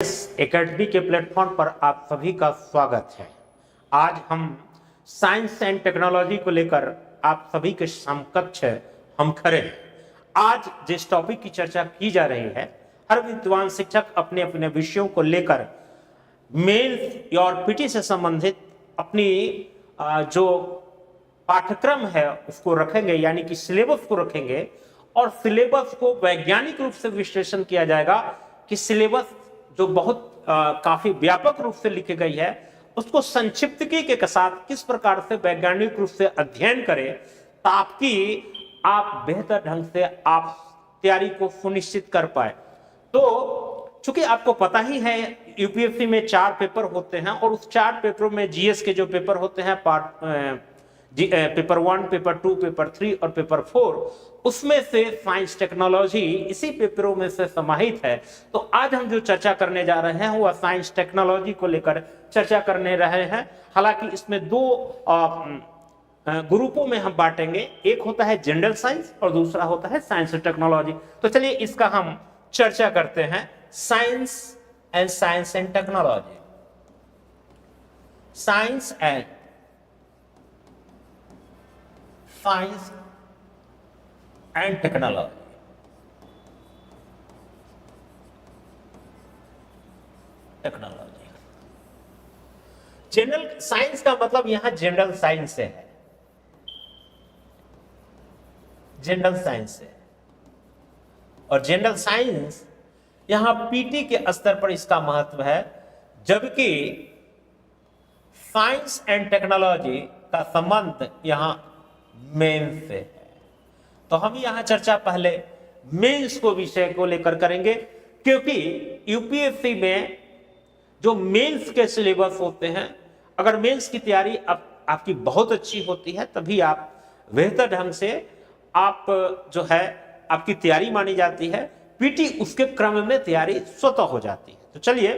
इस एकेडमी के प्लेटफॉर्म पर आप सभी का स्वागत है। आज हम साइंस एंड टेक्नोलॉजी को लेकर आप सभी के समकक्ष हम खड़े हैं। आज जिस टॉपिक की चर्चा की जा रही है, हर विद्वान शिक्षक अपने अपने विषयों को लेकर मेंस और पीटी से संबंधित अपनी जो पाठ्यक्रम है उसको रखेंगे, यानी कि सिलेबस को रखेंगे और सिलेबस को वैज्ञानिक रूप से विश्लेषण किया जाएगा कि सिलेबस जो बहुत काफी व्यापक रूप से लिखी गई है उसको संक्षिप्तकी के साथ किस प्रकार से वैज्ञानिक रूप से अध्ययन करें ताकि आप बेहतर ढंग से आप तैयारी को सुनिश्चित कर पाए। तो चूंकि आपको पता ही है यूपीएससी में 4 पेपर होते हैं और उस 4 पेपरों में जीएस के जो पेपर होते हैं पेपर 1, पेपर 2, पेपर 3 और पेपर 4, उसमें से साइंस टेक्नोलॉजी इसी पेपरों में से समाहित है। तो आज हम जो चर्चा करने जा रहे हैं वह साइंस टेक्नोलॉजी को लेकर चर्चा करने रहे हैं। हालांकि इसमें 2 ग्रुपों में हम बांटेंगे, एक होता है जनरल साइंस और दूसरा होता है साइंस एंड टेक्नोलॉजी। तो चलिए इसका हम चर्चा करते हैं, science and technology. Science and technology. General science का मतलब यहां जनरल साइंस से है, जनरल साइंस से, और जनरल साइंस यहां पीटी के स्तर पर इसका महत्व है, जबकि साइंस एंड टेक्नोलॉजी का संबंध यहां मेंस से है। तो हम यहां चर्चा पहले मेंस को विषय को लेकर करेंगे, क्योंकि यूपीएससी में जो मेंस के सिलेबस होते हैं, अगर मेंस की तैयारी आपकी बहुत अच्छी होती है तभी आप बेहतर ढंग से आप जो है आपकी तैयारी मानी जाती है, पीटी उसके क्रम में तैयारी स्वतः हो जाती है। तो चलिए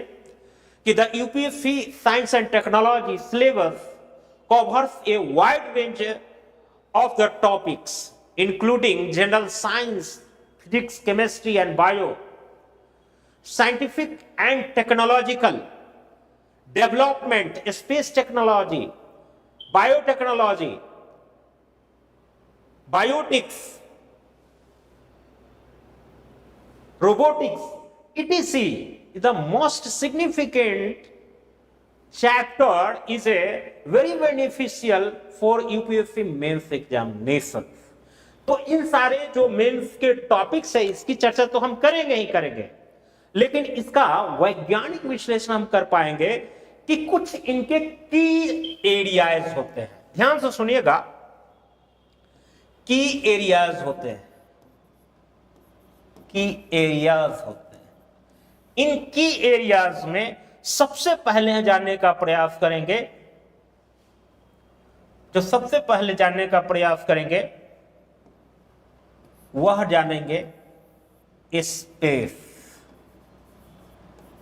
कि the UPSC science and technology syllabus covers a wide range of the topics including general science, physics, chemistry and bio, scientific and technological development, space technology, biotechnology, biotics, robotics, etc. The most significant chapter is a very beneficial for UPSC mains examination. तो इन सारे जो mains के topics है इसकी चर्चा तो हम करेंगे ही करेंगे, लेकिन इसका वैज्ञानिक विश्लेषण हम कर पाएंगे कि कुछ इनके की एरियाज होते हैं। ध्यान से सुनिएगा, की एरियाज होते हैं, की एरियाज होते हैं। इन की एरियाज में सबसे पहले जानने का प्रयास करेंगे, जो सबसे पहले जानने का प्रयास करेंगे वह जानेंगे स्पेस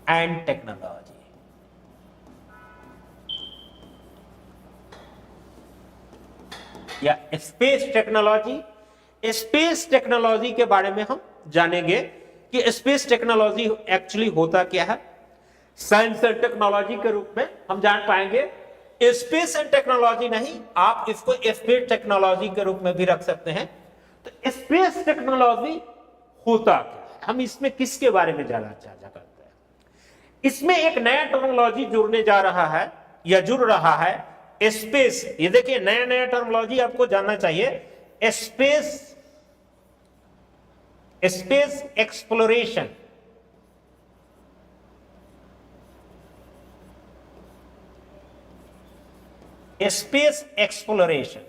एंड टेक्नोलॉजी। या स्पेस टेक्नोलॉजी। स्पेस टेक्नोलॉजी के बारे में हम जानेंगे कि स्पेस टेक्नोलॉजी एक्चुअली होता क्या है। साइंस एंड टेक्नोलॉजी के रूप में हम जान पाएंगे। स्पेस एंड टेक्नोलॉजी नहीं, आप इसको स्पेस टेक्नोलॉजी के रूप में भी रख सकते हैं। तो स्पेस टेक्नोलॉजी होता क्या, हम इसमें किसके बारे में जानना चाहते हैं। इसमें एक नया टर्मिनोलॉजी जुड़ने जा रहा है या जुड़ रहा है, स्पेस। ये देखिए नया नया टर्मिनोलॉजी आपको जानना चाहिए। स्पेस एक्सप्लोरेशन, स्पेस एक्सप्लोरेशन,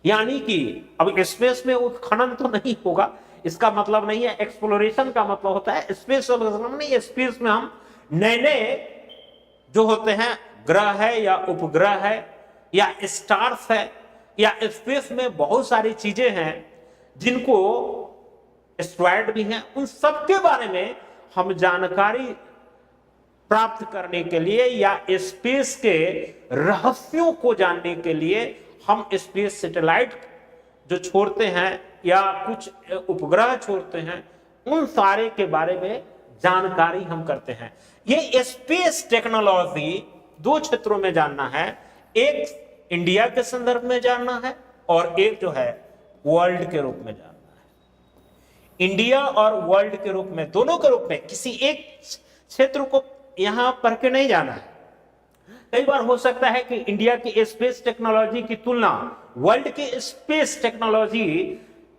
यानी कि अब स्पेस में उत्खनन तो नहीं होगा, इसका मतलब नहीं है। एक्सप्लोरेशन का मतलब होता है स्पेस नहीं, स्पेस में हम नए नए जो होते हैं ग्रह है या उपग्रह है या स्टार्स है या स्पेस में बहुत सारी चीजें हैं जिनको एस्ट्रॉयड भी हैं, उन सब के बारे में हम जानकारी प्राप्त करने के लिए या स्पेस के रहस्यों को जानने के लिए हम स्पेस सैटेलाइट जो छोड़ते हैं या कुछ उपग्रह छोड़ते हैं, उन सारे के बारे में जानकारी हम करते हैं। ये स्पेस टेक्नोलॉजी दो क्षेत्रों में जानना है, एक इंडिया के संदर्भ में जानना है और एक जो है वर्ल्ड के रूप में जानना है। इंडिया और वर्ल्ड के रूप में, दोनों के रूप में, किसी एक क्षेत्र को यहां पढ़ के नहीं जाना है। कई बार हो सकता है कि इंडिया की स्पेस टेक्नोलॉजी की तुलना वर्ल्ड के स्पेस टेक्नोलॉजी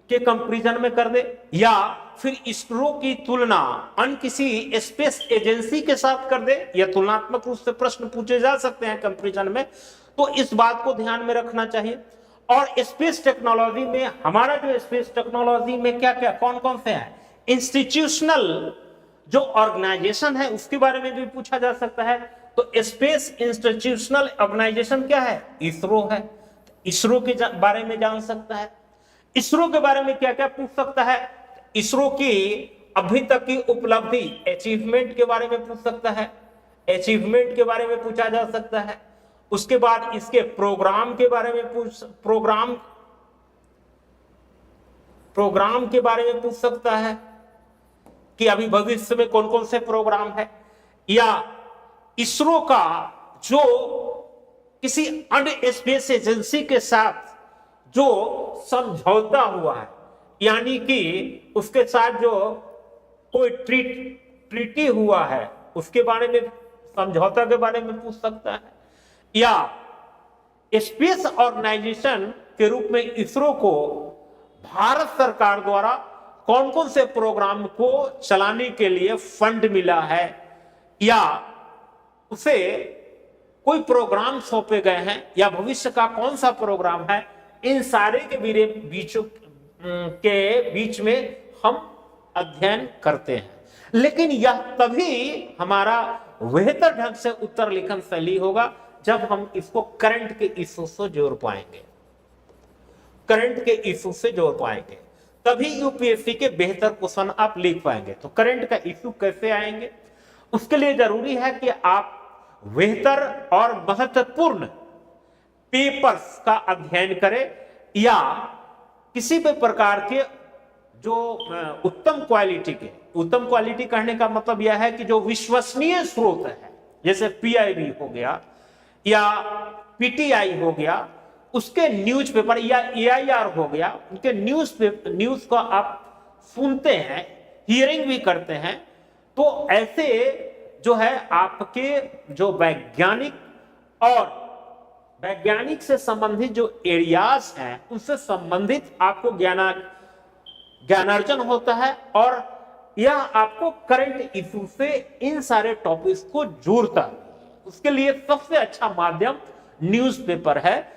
के कंपैरिजन में कर दे, या फिर इसरो की तुलना अन्य किसी स्पेस एजेंसी के साथ कर दे, या तुलनात्मक रूप से प्रश्न पूछे जा सकते हैं कंपैरिजन में। तो इस बात को ध्यान में रखना चाहिए। और स्पेस टेक्नोलॉजी में हमारा जो स्पेस टेक्नोलॉजी में क्या क्या कौन कौन से हैं, इंस्टीट्यूशनल जो ऑर्गेनाइजेशन है उसके बारे में भी पूछा जा सकता है। तो स्पेस इंस्टीट्यूशनल ऑर्गेनाइजेशन क्या है, इसरो है। इसरो के बारे में जान सकता है। इसरो के बारे में क्या क्या पूछ सकता है, इसरो की अभी तक की उपलब्धि, अचीवमेंट के बारे में पूछ सकता है, अचीवमेंट के बारे में पूछा जा सकता है। उसके बाद इसके प्रोग्राम के बारे में प्रोग्राम के बारे में पूछ सकता है कि अभी भविष्य में कौन कौन से प्रोग्राम है, या इसरो का जो किसी अन्य स्पेस एजेंसी के साथ जो समझौता हुआ है, यानी कि उसके साथ जो कोई ट्रीटी हुआ है उसके बारे में, समझौता के बारे में पूछ सकता है। या स्पेस ऑर्गेनाइजेशन के रूप में इसरो को भारत सरकार द्वारा कौन कौन से प्रोग्राम को चलाने के लिए फंड मिला है, या उसे कोई प्रोग्राम सौंपे गए हैं, या भविष्य का कौन सा प्रोग्राम है, इन सारे के बीच में हम अध्ययन करते हैं। लेकिन यह तभी हमारा बेहतर ढंग से उत्तर लेखन शैली होगा जब हम इसको करंट के इशू से जोड़ पाएंगे। करंट के इशू से जोड़ पाएंगे तभी यूपीएससी के बेहतर क्वेश्चन आप लिख पाएंगे। तो करंट का इशू कैसे आएंगे, उसके लिए जरूरी है कि आप बेहतर और महत्वपूर्ण पेपर्स का अध्ययन करें, या किसी भी प्रकार के जो उत्तम क्वालिटी कहने का मतलब यह है कि जो विश्वसनीय स्रोत है, जैसे पीआईबी हो गया या पीटीआई हो गया, उसके न्यूज़पेपर, या एआईआर हो गया, उनके न्यूज को आप सुनते हैं, हियरिंग भी करते हैं। तो ऐसे जो है आपके जो वैज्ञानिक से संबंधित जो एरियाज हैं उनसे संबंधित आपको ज्ञानार्जन होता है, और यह आपको करंट इशू से इन सारे टॉपिक्स को जोड़ता है। उसके लिए सबसे अच्छा माध्यम न्यूज़पेपर है,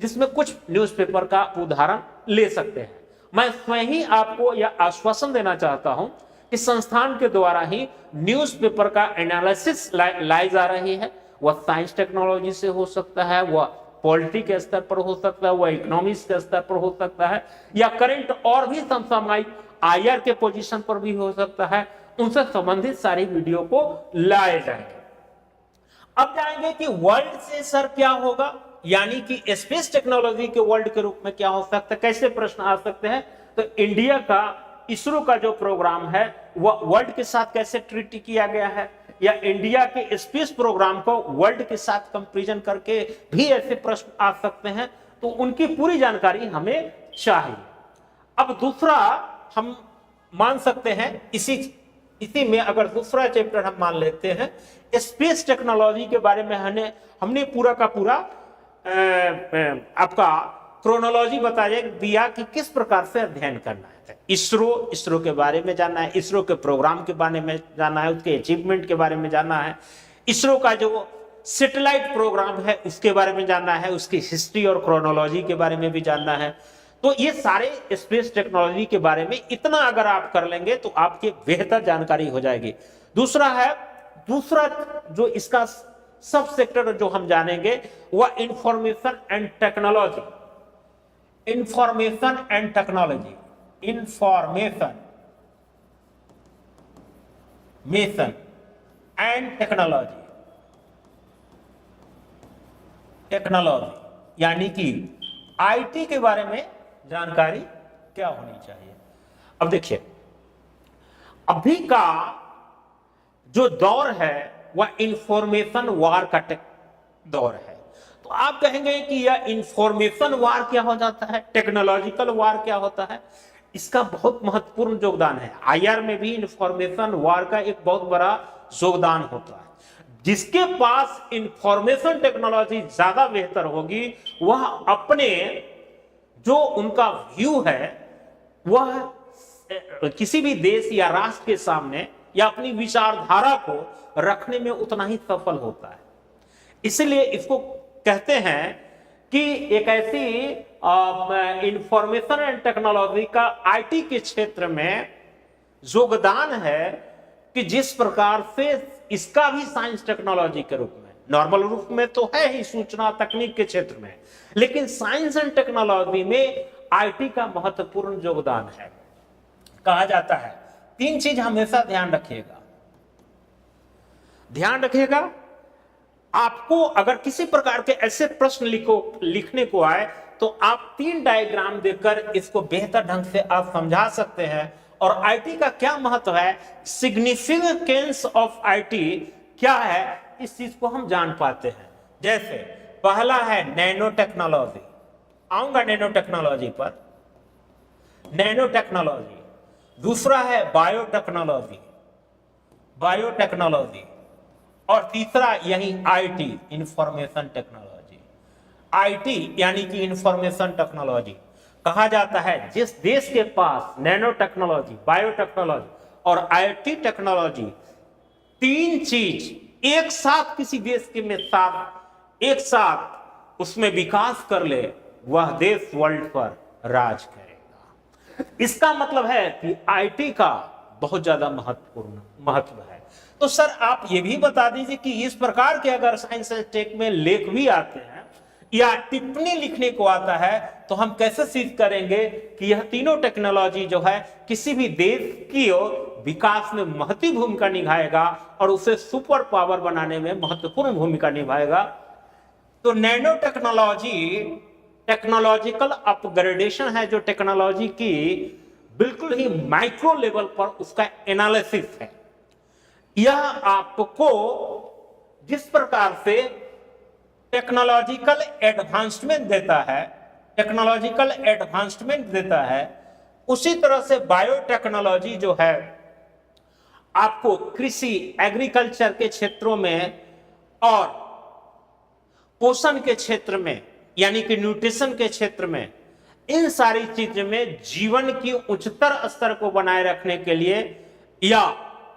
जिसमें कुछ न्यूज़पेपर का उदाहरण ले सकते हैं। मैं स्वयं ही आपको यह आश्वासन देना चाहता हूं कि संस्थान के द्वारा ही न्यूज़पेपर का एनालिसिस लाई जा रही है। वह साइंस टेक्नोलॉजी से हो सकता है, वह पॉलिटी के स्तर पर हो सकता है, वह इकोनॉमिक्स के स्तर पर हो सकता है, या करंट और भी समसामयिक आईआर के पोजीशन पर भी हो सकता है। उनसे संबंधित सारी वीडियो को लाए जाएंगे। अब जाएंगे कि वर्ल्ड से सर क्या होगा, यानी कि स्पेस टेक्नोलॉजी के वर्ल्ड के रूप में क्या हो सकता है, कैसे प्रश्न आ सकते हैं। तो इंडिया का इसरो का जो प्रोग्राम है वह वर्ल्ड के साथ कैसे ट्रीट किया गया है, या इंडिया के स्पेस प्रोग्राम को वर्ल्ड के साथ कंपैरिजन करके भी ऐसे प्रश्न आ सकते हैं। तो उनकी पूरी जानकारी हमें चाहिए। अब दूसरा हम मान सकते हैं, इसी में अगर दूसरा चैप्टर हम मान लेते हैं, स्पेस टेक्नोलॉजी के बारे में हमने पूरा का पूरा आपका क्रोनोलॉजी बताया दिया कि किस प्रकार से अध्ययन करना है। इसरो के बारे में जानना है, इसरो के प्रोग्राम के बारे में जानना है, उसके अचीवमेंट के बारे में जानना है, इसरो का जो सैटेलाइट प्रोग्राम है उसके बारे में जानना है, उसकी हिस्ट्री और क्रोनोलॉजी के बारे में भी जानना है। तो ये सारे स्पेस टेक्नोलॉजी के बारे में इतना अगर आप कर लेंगे तो आपकी बेहतर जानकारी हो जाएगी। दूसरा जो इसका सब सेक्टर जो हम जानेंगे वह इंफॉर्मेशन एंड टेक्नोलॉजी यानी कि आईटी के बारे में जानकारी क्या होनी चाहिए। अब देखिए, अभी का जो दौर है वह इंफॉर्मेशन वार का दौर है। तो आप कहेंगे कि यह इंफॉर्मेशन वार क्या हो जाता है, टेक्नोलॉजिकल वार क्या होता है? इसका बहुत महत्वपूर्ण योगदान है। आईआर में भी इंफॉर्मेशन वार का एक बहुत बड़ा योगदान होता है। जिसके पास इंफॉर्मेशन टेक्नोलॉजी ज्यादा बेहतर होगी, वह अपने जो उनका व्यू है वह किसी भी देश या राष्ट्र के सामने या अपनी विचारधारा को रखने में उतना ही सफल होता है। इसलिए इसको कहते हैं कि एक ऐसी इंफॉर्मेशन एंड टेक्नोलॉजी का आईटी के क्षेत्र में योगदान है कि जिस प्रकार से इसका भी साइंस टेक्नोलॉजी के रूप में, नॉर्मल रूप में तो है ही सूचना तकनीक के क्षेत्र में, लेकिन साइंस एंड टेक्नोलॉजी में आईटी का महत्वपूर्ण योगदान है। कहा जाता है 3 चीज हमेशा ध्यान रखिएगा। आपको अगर किसी प्रकार के ऐसे प्रश्न लिखने को आए तो आप 3 डायग्राम देकर इसको बेहतर ढंग से आप समझा सकते हैं। और आईटी का क्या महत्व है, सिग्निफिकेंस ऑफ आईटी क्या है, इस चीज को हम जान पाते हैं। जैसे पहला है नैनो टेक्नोलॉजी, आऊंगा नैनो टेक्नोलॉजी पर, नैनो टेक्नोलॉजी। दूसरा है बायोटेक्नोलॉजी, और तीसरा यही आईटी, इंफॉर्मेशन टेक्नोलॉजी। आईटी यानी कि इंफॉर्मेशन टेक्नोलॉजी। कहा जाता है जिस देश के पास नैनो टेक्नोलॉजी, बायोटेक्नोलॉजी और आईटी टेक्नोलॉजी 3 चीज एक साथ किसी देश के में एक साथ उसमें विकास कर ले, वह देश वर्ल्ड पर राज करेगा। इसका मतलब है कि आईटी का बहुत ज्यादा महत्व है। तो सर आप ये भी बता दीजिए कि इस प्रकार के अगर साइंस एंड टेक में लेख भी आते हैं या टिप्पणी लिखने को आता है तो हम कैसे सिद्ध करेंगे कि यह तीनों टेक्नोलॉजी जो है किसी भी देश की विकास में महत्वपूर्ण भूमिका निभाएगा और उसे सुपर पावर बनाने में महत्वपूर्ण भूमिका निभाएगा। तो नैनो टेक्नोलॉजी टेक्नोलॉजिकल अपग्रेडेशन है, जो टेक्नोलॉजी की बिल्कुल ही माइक्रो लेवल पर उसका एनालिसिस है। यह आपको जिस प्रकार से टेक्नोलॉजिकल एडवांसमेंट देता है, उसी तरह से बायोटेक्नोलॉजी जो है आपको कृषि, एग्रीकल्चर के क्षेत्रों में और पोषण के क्षेत्र में यानी कि न्यूट्रिशन के क्षेत्र में, इन सारी चीजों में जीवन की उच्चतर स्तर को बनाए रखने के लिए या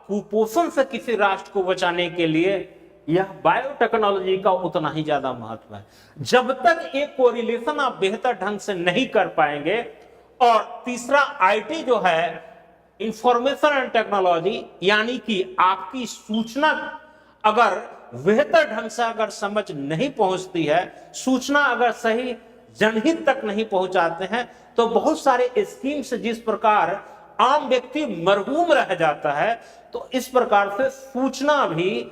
कुपोषण से किसी राष्ट्र को बचाने के लिए यह बायोटेक्नोलॉजी का उतना ही ज्यादा महत्व है। जब तक एक कोरिलेशन आप बेहतर ढंग से नहीं कर पाएंगे। और तीसरा आईटी जो है इंफॉर्मेशन एंड टेक्नोलॉजी, यानी कि आपकी सूचना अगर बेहतर ढंग से अगर समझ नहीं पहुंचती है, सूचना अगर सही जनहित तक नहीं पहुंचाते हैं, तो बहुत सारे स्कीम्स जिस प्रकार आम व्यक्ति मरहूम रह जाता है, तो इस प्रकार से सूचना भी,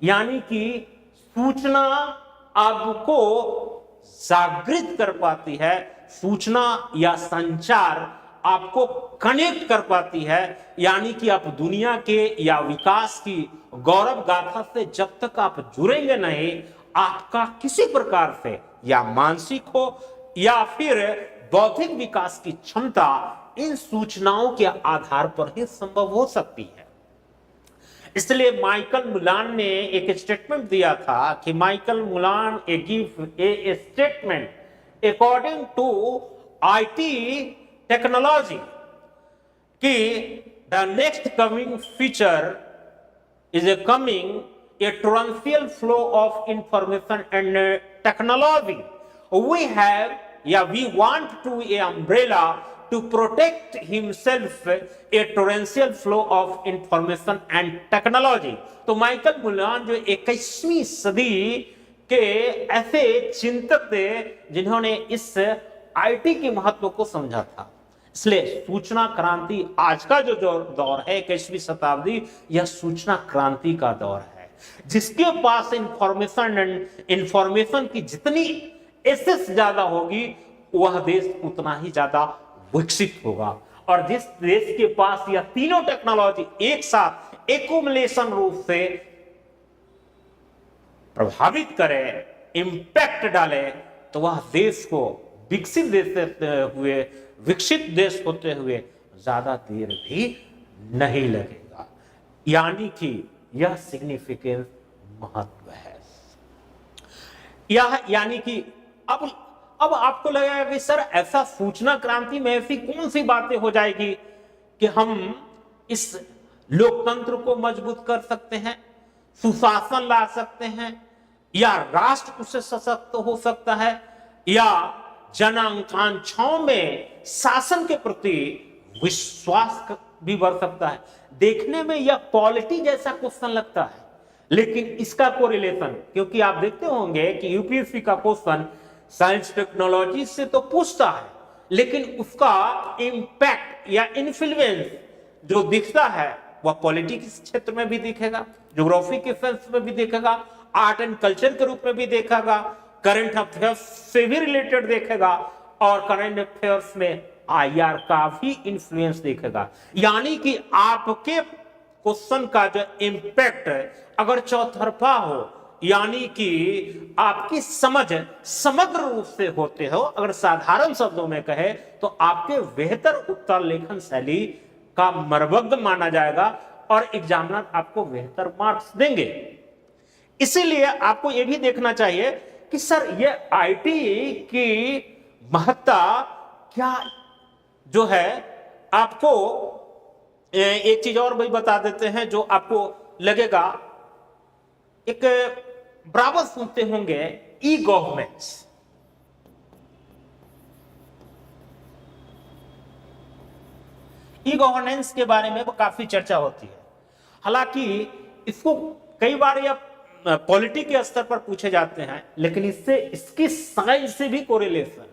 यानी कि सूचना आपको जागृत कर पाती है, सूचना या संचार आपको कनेक्ट कर पाती है, यानी कि आप दुनिया के या विकास की गौरव गाथा से जब तक आप जुड़ेंगे नहीं, आपका किसी प्रकार से या मानसिक हो या फिर बौद्धिक विकास की क्षमता इन सूचनाओं के आधार पर ही संभव हो सकती है। इसलिए माइकल मुलान ने एक स्टेटमेंट दिया था कि Michael Mullen give a statement according to IT technology कि the next coming future is a coming a torrential flow of information and technology. We want to a umbrella to protect himself a torrential flow of information and technology. तो Michael Mulan जो 21वीं सदी के ऐसे चिंतक थे जिन्होंने इस आईटी के महत्व को समझा था। इसलिए सूचना क्रांति आज का जो दौर है 21वीं शताब्दी, यह सूचना क्रांति का दौर है। जिसके पास इंफॉर्मेशन की जितनी एक्सेस ज्यादा होगी, वह देश उतना ही ज्यादा विकसित होगा। और जिस देश के पास यह तीनों टेक्नोलॉजी एक साथ एकुमुलेशन रूप से प्रभावित करे, इंपैक्ट डाले, तो वह देश को विकसित देश हुए, विकसित देश होते हुए ज्यादा देर भी नहीं लगेगा। यानी कि यह सिग्निफिकेंस महत्व है। यह यानी कि अब आपको लगेगा कि सर ऐसा सूचना क्रांति में ऐसी कौन सी बातें हो जाएगी कि हम इस लोकतंत्र को मजबूत कर सकते हैं, सुशासन ला सकते हैं, या राष्ट्र उससे सशक्त हो सकता है, या जनाकांक्षाओं में शासन के प्रति विश्वास भी बढ़ सकता है। देखने में यह पॉलिटी जैसा क्वेश्चन लगता है, लेकिन इसका कोरिलेशन, क्योंकि आप देखते होंगे कि यूपीएससी का क्वेश्चन साइंस टेक्नोलॉजी से तो पूछता है, लेकिन उसका इंपैक्ट या इन्फ्लुएंस जो दिखता है वह पॉलिटिक्स क्षेत्र में भी दिखेगा, ज्योग्राफी के सेंस में भी दिखेगा, आर्ट एंड कल्चर के रूप में भी देखेगा, करंट अफेयर्स से भी रिलेटेड देखेगा, और करंट अफेयर्स में आईआर का भी इन्फ्लुएंस देखेगा। यानी कि आपके क्वेश्चन का जो इंपैक्ट अगर चौतरफा हो, यानी कि आपकी समझ समग्र रूप से होते हो, अगर साधारण शब्दों में कहे तो आपके बेहतर उत्तर लेखन शैली का मर्वग्ध माना जाएगा और एग्जामिनर आपको बेहतर मार्क्स देंगे। इसीलिए आपको यह भी देखना चाहिए कि सर ये आईटी की महत्ता क्या जो है। आपको एक चीज और भी बता देते हैं जो आपको लगेगा, एक बराबर सुनते होंगे ई गवर्नेंस। ई गवर्नेंस के बारे में काफी चर्चा होती है, हालांकि इसको कई बार या पॉलिटी के स्तर पर पूछे जाते हैं, लेकिन इससे इसकी साइंस से भी कोरिलेशन।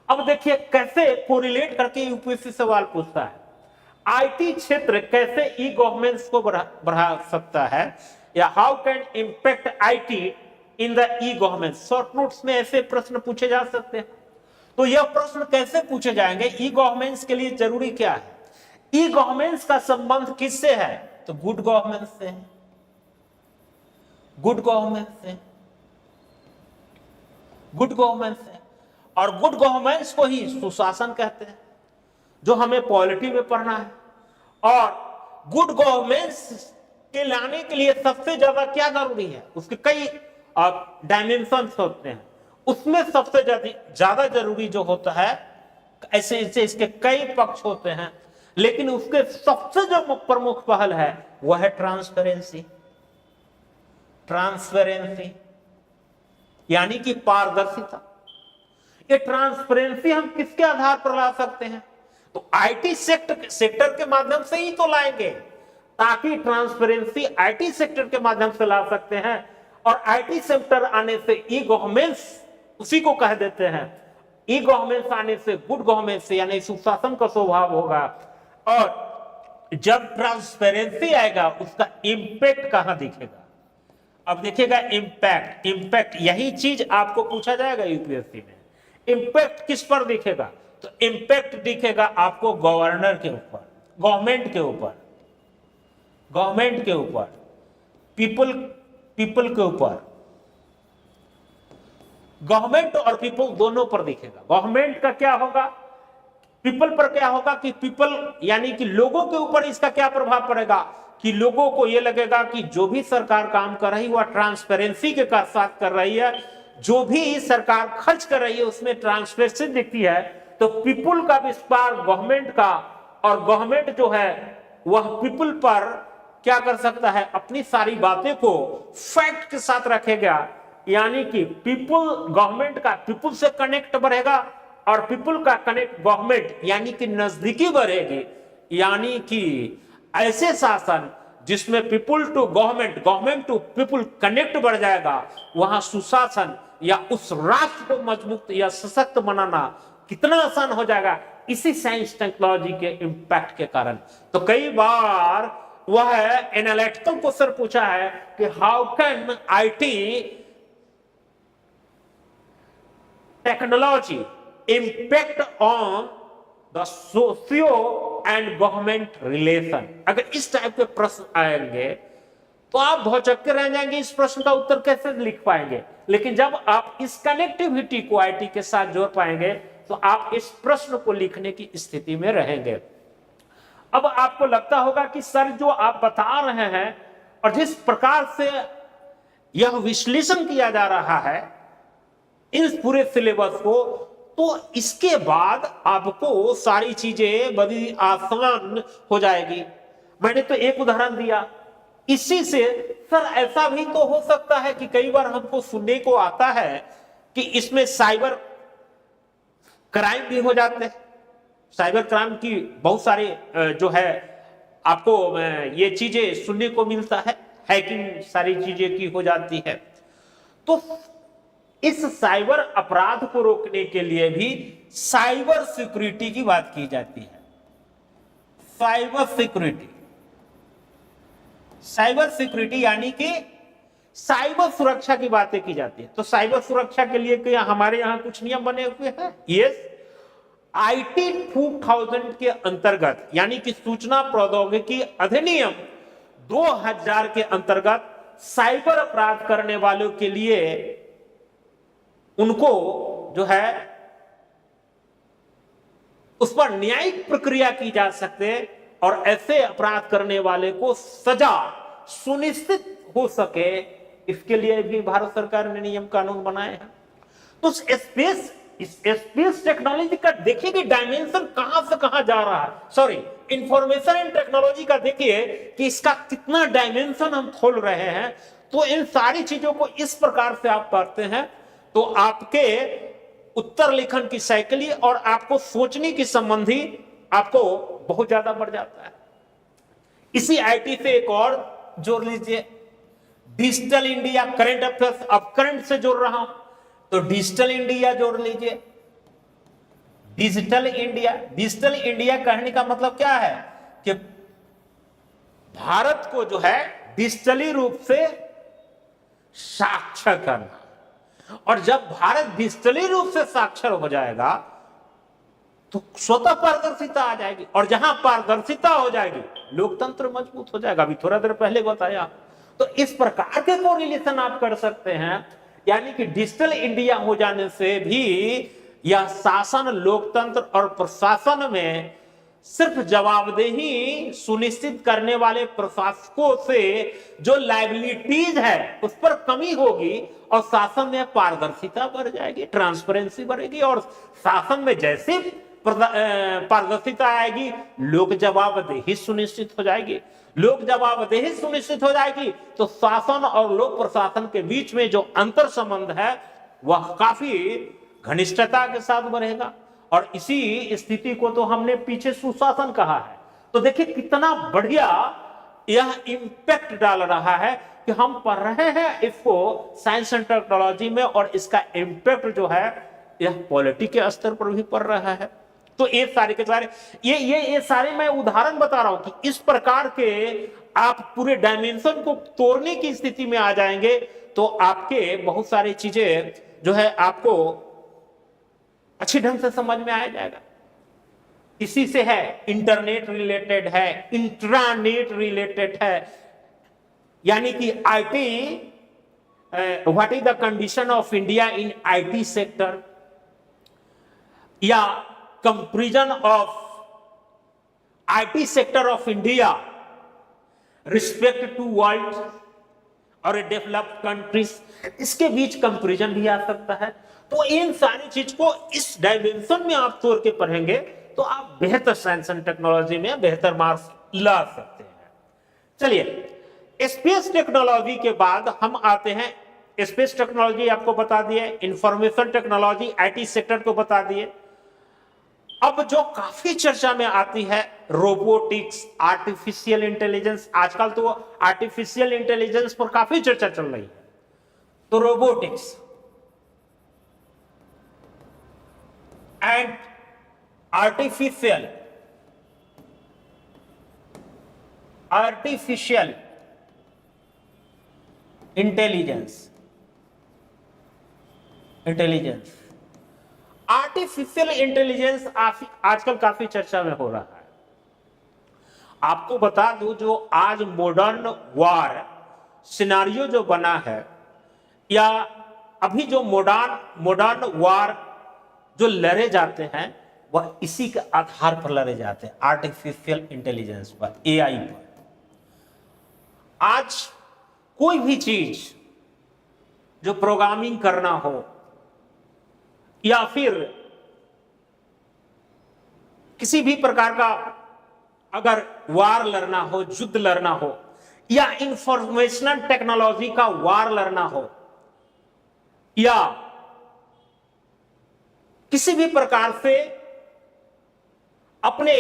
अब देखिए कैसे कोरिलेट करके यूपीएससी सवाल पूछता है, आईटी क्षेत्र कैसे ई गवर्नेंस को बढ़ा सकता है, या how can impact IT in the e governance. Short notes में ऐसे प्रश्न पूछे जा सकते हैं। तो यह प्रश्न कैसे पूछे जाएंगे, ई गवर्नेंस के लिए जरूरी क्या है, ई गवर्नेंस का संबंध किससे है, तो गुड गवर्नेंस से है, गुड गवर्नेंस से, गुड गवर्नेंस से। और गुड गवर्नेंस को ही सुशासन कहते हैं, जो हमें पॉलिटी में पढ़ना है। और गुड गवर्नेंस के लाने के लिए सबसे ज्यादा क्या जरूरी है, उसके कई डायमेंशंस होते हैं, उसमें सबसे ज्यादा जरूरी जो होता है, ऐसे इसके कई पक्ष होते हैं, लेकिन उसके सबसे जो प्रमुख पहल है वह है ट्रांसपेरेंसी। ट्रांसपेरेंसी यानी कि पारदर्शिता। ये ट्रांसपेरेंसी हम किसके आधार पर ला सकते हैं, तो आईटी सेक्टर के माध्यम से ही तो लाएंगे, ताकि ट्रांसपेरेंसी आईटी सेक्टर के माध्यम से ला सकते हैं। और आईटी सेक्टर आने से ई गवर्नेंस उसी को कह देते हैं, ई गवर्नेंस आने से गुड गवर्नेंस यानी सुशासन का स्वभाव होगा। और जब ट्रांसपेरेंसी आएगा उसका इंपैक्ट कहां दिखेगा, अब देखिएगा इंपैक्ट, इंपैक्ट यही चीज आपको पूछा जाएगा यूपीएससी में। इंपैक्ट किस पर दिखेगा, तो इंपैक्ट दिखेगा आपको गवर्नर के ऊपर, गवर्नमेंट के ऊपर, गवर्नमेंट के ऊपर, पीपल के ऊपर। गवर्नमेंट और पीपल दोनों पर दिखेगा। गवर्नमेंट का क्या होगा, पीपल पर क्या होगा कि पीपल यानी कि लोगों के ऊपर इसका क्या प्रभाव पड़ेगा, कि लोगों को यह लगेगा कि जो भी सरकार काम कर रही है वह ट्रांसपेरेंसी के साथ कर रही है, जो भी सरकार खर्च कर रही है उसमें ट्रांसपेरेंसी दिखती है। तो पीपल का विस्तार गवर्नमेंट का, और गवर्नमेंट जो है वह पीपल पर क्या कर सकता है, अपनी सारी बातें को फैक्ट के साथ रखेगा। यानी कि पीपल, गवर्नमेंट का पीपल से कनेक्ट बढ़ेगा और पीपल का कनेक्ट गवर्नमेंट यानी कि नजदीकी बढ़ेगी। यानी कि ऐसे शासन जिसमें people to government, government to people connect बढ़ जाएगा, वहां सुशासन या उस राष्ट्र को मजबूत या सशक्त बनाना कितना आसान हो जाएगा, इसी साइंस टेक्नोलॉजी के इंपैक्ट के कारण। तो कई बार वह एनालिटिकल क्वेश्चन पूछा है कि how can IT technology impact on the socio and government relation. अगर इस टाइप के प्रश्न आएंगे तो आप भौचक्के रह जाएंगे, इस प्रश्न का उत्तर कैसे लिख पाएंगे। लेकिन जब आप इस कनेक्टिविटी को आईटी के साथ जोड़ पाएंगे तो आप इस प्रश्न को लिखने की स्थिति में रहेंगे। अब आपको लगता होगा कि सर जो आप बता रहे हैं और जिस प्रकार से यह विश्लेषण किया जा रहा है इस पूरे सिलेबस को, तो इसके बाद आपको सारी चीजें बड़ी आसान हो जाएगी। मैंने तो एक उदाहरण दिया, इसी से सर ऐसा भी तो हो सकता है कि कई बार हमको सुनने को आता है कि इसमें साइबर क्राइम भी हो जाते हैं। साइबर क्राइम की बहुत सारे जो है आपको ये चीजें सुनने को मिलता है, हैकिंग सारी चीजें की हो जाती है। तो इस साइबर अपराध को रोकने के लिए भी साइबर सिक्योरिटी की बात की जाती है। साइबर सिक्योरिटी, साइबर सिक्योरिटी यानी कि साइबर सुरक्षा की बातें की जाती है। तो साइबर सुरक्षा के लिए क्या हमारे यहां कुछ नियम बने हुए हैं? यस, आईटी 2000 के अंतर्गत यानी कि सूचना प्रौद्योगिकी अधिनियम 2000 के अंतर्गत साइबर अपराध करने वालों के लिए उनको जो है उस पर न्यायिक प्रक्रिया की जा सके और ऐसे अपराध करने वाले को सजा सुनिश्चित हो सके, इसके लिए भी भारत सरकार ने नियम कानून बनाए हैं। तो स्पेस टेक्नोलॉजी का देखिए कि डायमेंशन कहां से कहां जा रहा है। सॉरी, इंफॉर्मेशन एंड टेक्नोलॉजी का देखिए कि इसका कितना डायमेंशन हम खोल रहे हैं। तो इन सारी चीजों को इस प्रकार से आप पढ़ते हैं तो आपके उत्तर लेखन की साइकिल और आपको सोचने की संबंधी आपको बहुत ज्यादा बढ़ जाता है। इसी आईटी से एक और जोड़ लीजिए, डिजिटल इंडिया करंट अफेयर्स। अब करंट से जोड़ रहा हूं तो डिजिटल इंडिया जोड़ लीजिए। डिजिटल इंडिया, डिजिटल इंडिया कहने का मतलब क्या है कि भारत को जो है डिजिटली रूप से साक्षर करना। और जब भारत डिजिटली रूप से साक्षर हो जाएगा तो स्वतः पारदर्शिता आ जाएगी, और जहां पारदर्शिता हो जाएगी लोकतंत्र मजबूत हो जाएगा। अभी थोड़ा देर पहले बताया। तो इस प्रकार के कोरिलेशन आप कर सकते हैं, यानी कि डिजिटल इंडिया हो जाने से भी यह शासन, लोकतंत्र और प्रशासन में सिर्फ जवाबदेही सुनिश्चित करने वाले प्रशासकों से जो लायबिलिटीज है उस पर कमी होगी और शासन में पारदर्शिता बढ़ जाएगी, ट्रांसपेरेंसी बढ़ेगी। और शासन में जैसे पारदर्शिता आएगी लोक जवाबदेही सुनिश्चित हो जाएगी। लोक जवाबदेही सुनिश्चित हो जाएगी तो शासन और लोक प्रशासन के बीच में जो अंतर संबंध है वह काफी घनिष्ठता के साथ बढ़ेगा। और इसी स्थिति को तो हमने पीछे सुशासन कहा है। तो देखिए कितना बढ़िया यह इंपैक्ट डाल रहा है कि हम पढ़ रहे हैं इसको साइंस एंड टेक्नोलॉजी में, और इसका इंपैक्ट जो है यह पॉलिटी के स्तर पर भी पड़ रहा है। तो ये सारे के सारे ये सारे मैं उदाहरण बता रहा हूं कि इस प्रकार के आप पूरे डायमेंशन को तोड़ने की स्थिति में आ जाएंगे तो आपके बहुत सारी चीजें जो है आपको अच्छी ढंग से समझ में आ जाएगा। इसी से है इंटरनेट रिलेटेड है, इंट्रानेट रिलेटेड है, यानी कि IT, what is the condition of India in IT sector, या comparison of IT sector of India respect to world और डेवलप्ड कंट्रीज, इसके बीच कंपैरिजन भी आ सकता है। तो इन सारी चीज को इस डायमेंशन में आप तोड़ के पढ़ेंगे तो आप बेहतर साइंस एंड टेक्नोलॉजी में बेहतर मार्क्स ला सकते हैं। चलिए, स्पेस टेक्नोलॉजी के बाद हम आते हैं, स्पेस टेक्नोलॉजी आपको बता दिए, इंफॉर्मेशन टेक्नोलॉजी आईटी सेक्टर को बता दिए। अब जो काफी चर्चा में आती है रोबोटिक्स, आर्टिफिशियल इंटेलिजेंस। आजकल तो आर्टिफिशियल इंटेलिजेंस पर काफी चर्चा चल रही है। तो robotics and artificial intelligence artificial intelligence आजकल काफी चर्चा में हो रहा है। आपको बता दूं, जो आज मॉडर्न वार सिनारियो जो बना है, या अभी जो मॉडर्न वार जो लड़े जाते हैं, वह इसी के आधार पर लड़े जाते हैं, आर्टिफिशियल इंटेलिजेंस पर, एआई पर। आज कोई भी चीज जो प्रोग्रामिंग करना हो, या फिर किसी भी प्रकार का अगर वार लड़ना हो, युद्ध लड़ना हो, या इंफॉर्मेशनल टेक्नोलॉजी का वार लड़ना हो, या किसी भी प्रकार से अपने,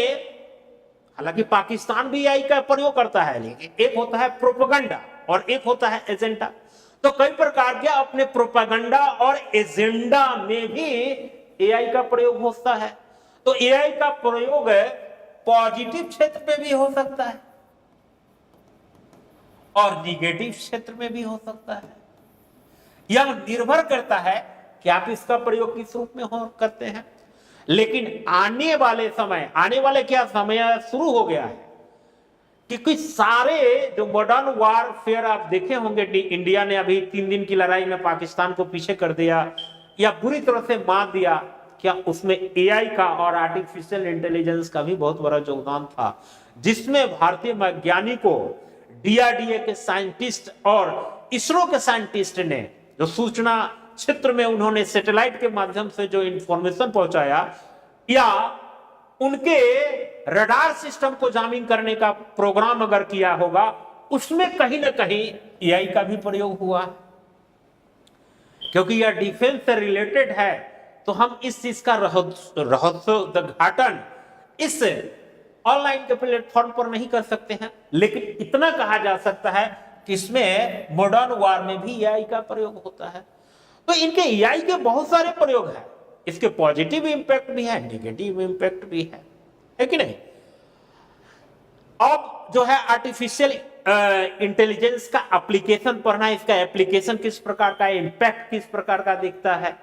हालांकि पाकिस्तान भी एआई का प्रयोग करता है, लेकिन एक होता है प्रोपेगेंडा और एक होता है एजेंडा। तो कई प्रकार के अपने प्रोपेगेंडा और एजेंडा में भी एआई का प्रयोग होता है। तो एआई का प्रयोग पॉजिटिव क्षेत्र में भी हो सकता है और निगेटिव क्षेत्र में भी हो सकता है। यह निर्भर करता है कि आप इसका प्रयोग किस रूप में करते हैं। लेकिन आने वाले क्या समय शुरू हो गया है, क्योंकि सारे जो मॉडर्न वारफेयर आप देखे होंगे, इंडिया ने अभी 3 दिन की लड़ाई में पाकिस्तान को पीछे कर दिया या बुरी तरह से मार दिया, क्या उसमें एआई का और आर्टिफिशियल इंटेलिजेंस का भी बहुत बड़ा योगदान था, जिसमें भारतीय वैज्ञानिकों, डीआरडीए के साइंटिस्ट और इसरो के साइंटिस्ट ने जो सूचना क्षेत्र में उन्होंने सैटेलाइट के माध्यम से जो इंफॉर्मेशन पहुंचाया, या उनके रडार सिस्टम को जामिंग करने का प्रोग्राम अगर किया होगा, उसमें कहीं ना कहीं एआई का भी प्रयोग हुआ। क्योंकि यह डिफेंस से रिलेटेड है, तो हम इस चीज का रहस्योद्घाटन इस ऑनलाइन के प्लेटफॉर्म पर नहीं कर सकते हैं, लेकिन इतना कहा जा सकता है कि इसमें मॉडर्न वार में भी एआई का प्रयोग होता है। तो इनके एआई के बहुत सारे प्रयोग हैं, इसके पॉजिटिव इंपैक्ट भी है, नेगेटिव इंपैक्ट भी है कि नहीं। अब जो है आर्टिफिशियल इंटेलिजेंस का एप्लीकेशन पढ़ना, इसका एप्लीकेशन किस प्रकार का, इंपैक्ट किस प्रकार का दिखता है।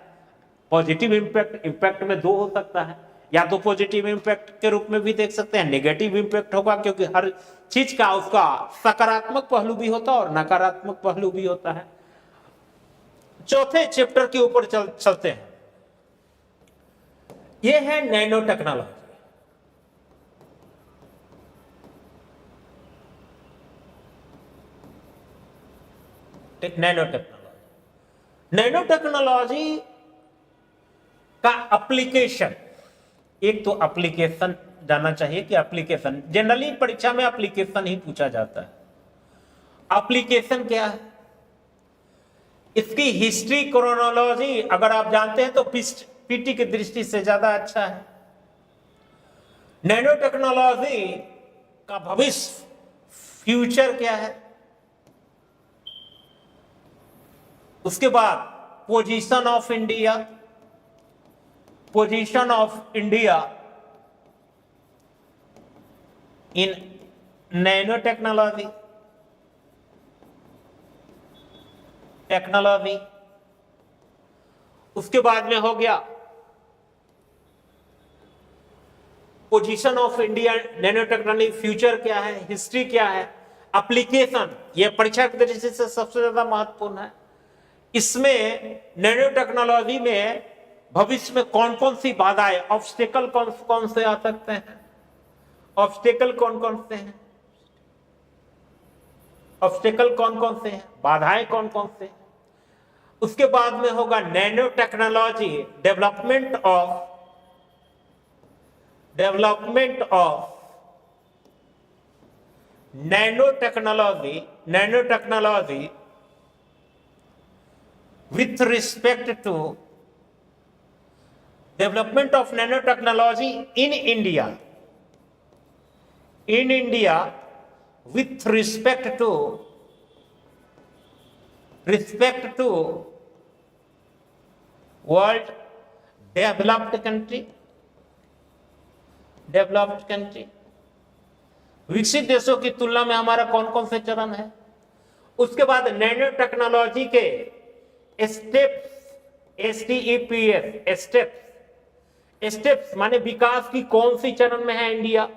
पॉजिटिव इंपैक्ट में 2 हो सकता है, या तो पॉजिटिव इंपैक्ट के रूप में भी देख सकते हैं, नेगेटिव इंपैक्ट होगा, क्योंकि हर चीज का उसका सकारात्मक पहलू भी होता है और नकारात्मक पहलू भी होता है। चौथे चैप्टर के ऊपर चलते हैं। यह है नैनो टेक्नोलॉजी। नैनो टेक्नोलॉजी का एप्लीकेशन, एक तो एप्लीकेशन जानना चाहिए कि एप्लीकेशन, जनरली परीक्षा में एप्लीकेशन ही पूछा जाता है। एप्लीकेशन क्या है, इसकी हिस्ट्री क्रोनोलॉजी अगर आप जानते हैं तो पीटी की दृष्टि से ज्यादा अच्छा है। नैनो टेक्नोलॉजी का भविष्य, फ्यूचर क्या है, उसके बाद position of India in nano technology, उसके बाद में हो गया position of India nano technology, future क्या है, हिस्ट्री क्या है, एप्लीकेशन, ये परीक्षा की दृष्टि से सबसे ज्यादा महत्वपूर्ण है। इसमें नैनो टेक्नोलॉजी में भविष्य में कौन कौन सी बाधाएं, ऑब्स्टेकल कौन कौन से आ सकते हैं, ऑब्स्टेकल कौन कौन से हैं, ऑब्स्टेकल कौन कौन से हैं, बाधाएं कौन कौन से हैं। उसके बाद में होगा nano technology development of nano technology with respect to development of nanotechnology in India with respect to world developed country, विकसित देशों की तुलना में हमारा कौन कौन से चरण है। उसके बाद नैनो टेक्नोलॉजी के स्टेप्स, STEPS, स्टेप्स, स्टेप्स माने विकास की कौन सी चरण में है इंडिया,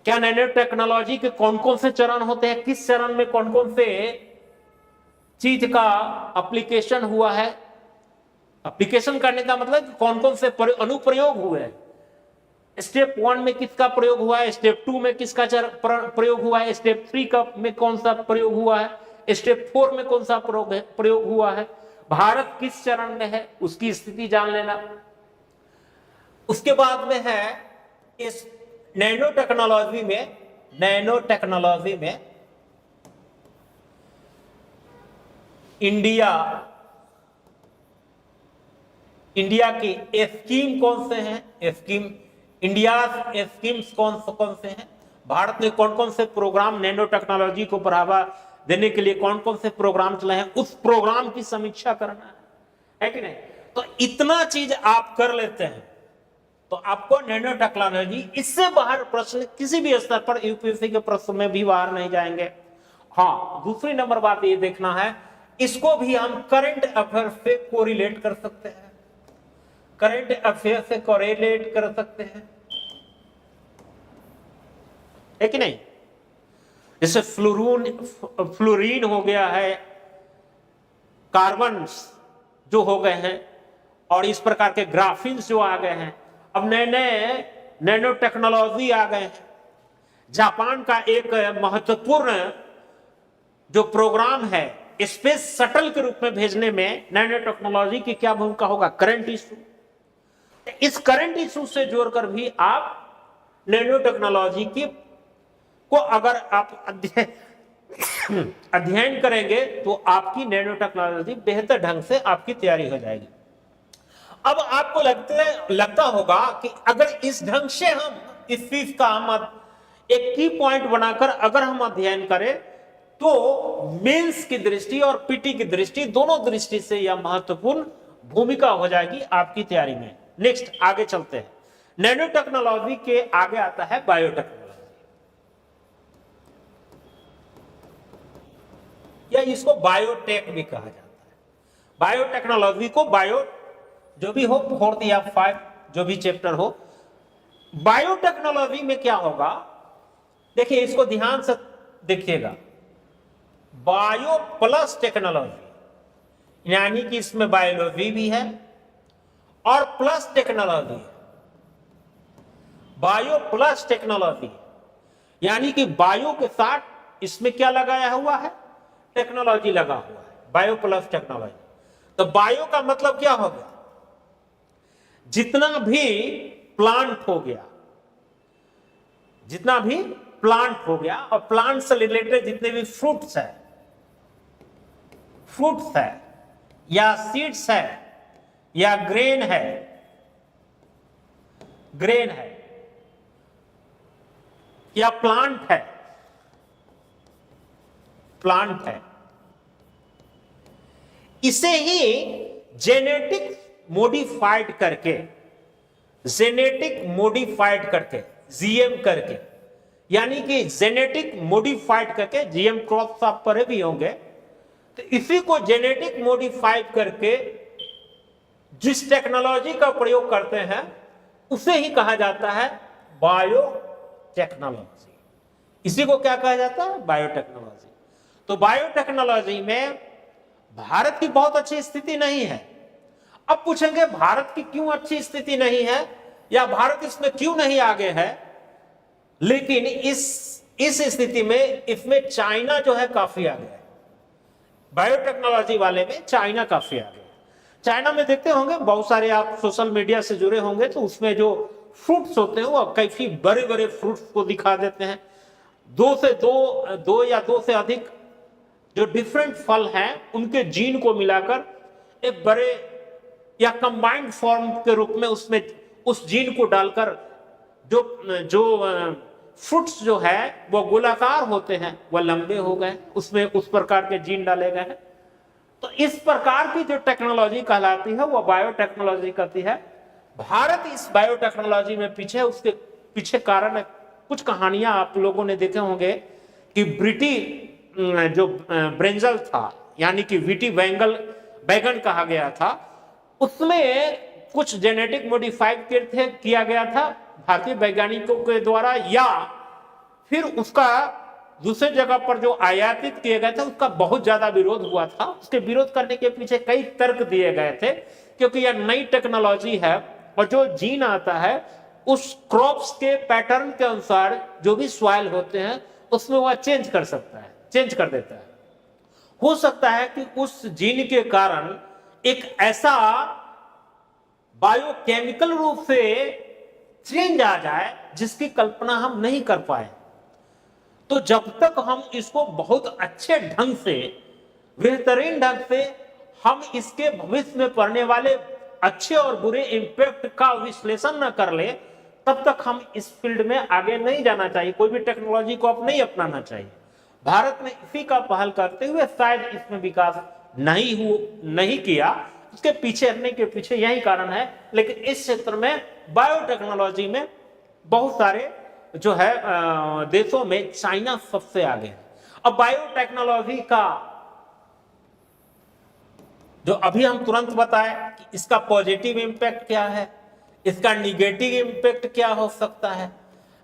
क्या नैनो टेक्नोलॉजी के कौन कौन से चरण होते हैं, किस चरण में कौन कौन से चीज का एप्लीकेशन हुआ है। एप्लीकेशन करने का मतलब कौन कौन से अनुप्रयोग हुए हैं। स्टेप 1 में किसका प्रयोग हुआ है, स्टेप 2 में किसका प्रयोग हुआ है, स्टेप 3 का में कौन सा प्रयोग हुआ है, स्टेप 4 में कौन सा प्रयोग हुआ है, भारत किस चरण में है उसकी स्थिति जान लेना। उसके बाद में है इस नैनो टेक्नोलॉजी में इंडिया के स्कीम कौन से हैं, इंडिया स्कीम्स कौन से हैं, भारत ने कौन कौन से प्रोग्राम नैनो टेक्नोलॉजी को बढ़ावा देने के लिए कौन कौन से प्रोग्राम चलाए हैं, उस प्रोग्राम की समीक्षा करना है कि नहीं। तो इतना चीज आप कर लेते हैं तो आपको नैनो टेक्नोलॉजी, इससे बाहर प्रश्न किसी भी स्तर पर यूपीएससी के प्रश्न में भी बाहर नहीं जाएंगे। हाँ, दूसरी नंबर बात ये देखना है, इसको भी हम करंट अफेयर से कोरिलेट कर सकते हैं, करंट अफेयर से कोरिलेट कर सकते हैं, है कि नहीं। जैसे फ्लोरीन हो गया है, कार्बन जो हो गए हैं, और इस प्रकार के ग्राफिन्स जो आ गए हैं, अब नए नए नैनो टेक्नोलॉजी आ गए हैं। जापान का एक महत्वपूर्ण जो प्रोग्राम है स्पेस शटल के रूप में भेजने में नैनो टेक्नोलॉजी की क्या भूमिका होगा, करंट इशू। इस करंट इशू से जोड़कर भी आप नैनो टेक्नोलॉजी की को अगर आप अध्ययन करेंगे तो आपकी नैनो टेक्नोलॉजी बेहतर ढंग से आपकी तैयारी हो जाएगी। अब आपको लगता होगा कि अगर इस ढंग से हम इस चीज का एक की पॉइंट बनाकर अगर हम अध्ययन करें तो मेंस की दृष्टि और पीटी की दृष्टि, दोनों दृष्टि से यह महत्वपूर्ण भूमिका हो जाएगी आपकी तैयारी में। नेक्स्ट आगे चलते हैं, नैनो टेक्नोलॉजी के आगे आता है बायोटेक्नोलॉजी, या इसको बायोटेक भी कहा जाता है। बायोटेक्नोलॉजी को बायो जो भी हो, 4th या 5 जो भी चैप्टर हो, बायोटेक्नोलॉजी में क्या होगा, देखिए इसको ध्यान से देखिएगा, बायो प्लस टेक्नोलॉजी, यानी कि इसमें बायोलॉजी भी है और प्लस टेक्नोलॉजी है। बायो प्लस टेक्नोलॉजी यानी कि बायो के साथ इसमें क्या लगाया हुआ है, टेक्नोलॉजी लगा हुआ है, बायो प्लस टेक्नोलॉजी। तो बायो का मतलब क्या हो गया, जितना भी प्लांट हो गया, जितना भी प्लांट हो गया और प्लांट से रिलेटेड जितने भी फ्रूट्स है या सीड्स है या ग्रेन है या प्लांट है, इसे ही जेनेटिक मोडिफाइड करके जीएम करके, यानी कि जेनेटिक मोडिफाइड करके, जीएम क्रॉप्स आप पढ़े भी होंगे, तो इसी को जेनेटिक मोडिफाइड करके जिस टेक्नोलॉजी का प्रयोग करते हैं उसे ही कहा जाता है बायोटेक्नोलॉजी। इसी को क्या कहा जाता है, बायोटेक्नोलॉजी। तो बायोटेक्नोलॉजी में भारत की बहुत अच्छी स्थिति नहीं है। अब पूछेंगे भारत की क्यों अच्छी स्थिति नहीं है या भारत इसमें क्यों नहीं आगे है, लेकिन इस स्थिति में इसमें चाइना जो है काफी आगे है। बायोटेक्नोलॉजी वाले में चाइना काफी आगे है। चाइना में देखते होंगे, बहुत सारे आप सोशल मीडिया से जुड़े होंगे, तो उसमें जो फ्रूट्स होते हैं वो काफी बड़े बड़े फ्रूट्स को दिखा देते हैं। दो या दो से अधिक जो डिफरेंट फल हैं उनके जीन को मिलाकर एक बड़े या कंबाइंड फॉर्म के रूप में उसमें उस जीन को डालकर जो फ्रूट्स जो है वो गोलाकार होते हैं, वह लंबे हो गए, उसमें उस प्रकार के जीन डाले गए हैं। तो इस प्रकार की जो टेक्नोलॉजी कहलाती है वो बायोटेक्नोलॉजी कहती है। भारत इस बायोटेक्नोलॉजी में पीछे, उसके पीछे कारण है। कुछ कहानियां आप लोगों ने देखे होंगे कि जो ब्रिंजल था, यानी कि विटी बैंगन कहा गया था, उसमें कुछ जेनेटिक मॉडिफाइड किया गया था भारतीय वैज्ञानिकों के द्वारा, या फिर उसका दूसरे जगह पर जो आयातित किया गया था उसका बहुत ज्यादा विरोध हुआ था। उसके विरोध करने के पीछे कई तर्क दिए गए थे, क्योंकि यह नई टेक्नोलॉजी है और जो जीन आता है उस क्रॉप्स के पैटर्न के अनुसार जो भी सॉइल होते हैं उसमें वह चेंज कर सकता है, चेंज कर देता है। हो सकता है कि उस जीन के कारण एक ऐसा बायोकेमिकल रूप से चेंज आ जाए जिसकी कल्पना हम नहीं कर पाए। तो जब तक हम इसको बहुत अच्छे ढंग से, बेहतरीन ढंग से हम इसके भविष्य में पड़ने वाले अच्छे और बुरे इंपैक्ट का विश्लेषण न कर ले, तब तक हम इस फील्ड में आगे नहीं जाना चाहिए। कोई भी टेक्नोलॉजी को अब नहीं अपनाना चाहिए। भारत ने इसी का पहल करते हुए शायद इसमें विकास नहीं किया। उसके पीछे हटने के पीछे यही कारण है। लेकिन इस क्षेत्र में बायोटेक्नोलॉजी में बहुत सारे जो है देशों में चाइना सबसे आगे है। अब बायोटेक्नोलॉजी का जो अभी हम तुरंत बताए कि इसका पॉजिटिव इंपैक्ट क्या है, इसका निगेटिव इंपैक्ट क्या हो सकता है,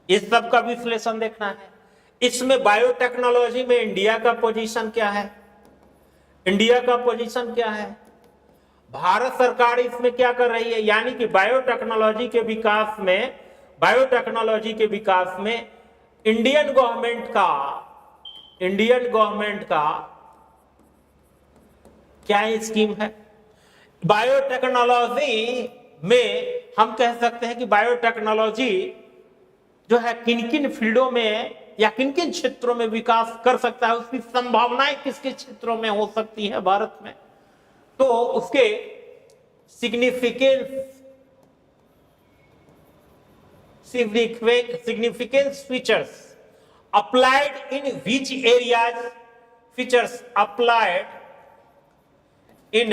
इस सब का विश्लेषण देखना है। इसमें बायोटेक्नोलॉजी में इंडिया का पोजीशन क्या है, इंडिया का पोजीशन क्या है, भारत सरकार इसमें क्या कर रही है। यानी कि बायोटेक्नोलॉजी के विकास में इंडियन गवर्नमेंट का क्या स्कीम है। बायोटेक्नोलॉजी में हम कह सकते हैं कि बायोटेक्नोलॉजी जो है किन किन फील्डों में या किन किन क्षेत्रों में विकास कर सकता है, उसकी संभावनाएं किस किस क्षेत्रों में हो सकती है भारत में। तो उसके significance features applied in which areas, features applied in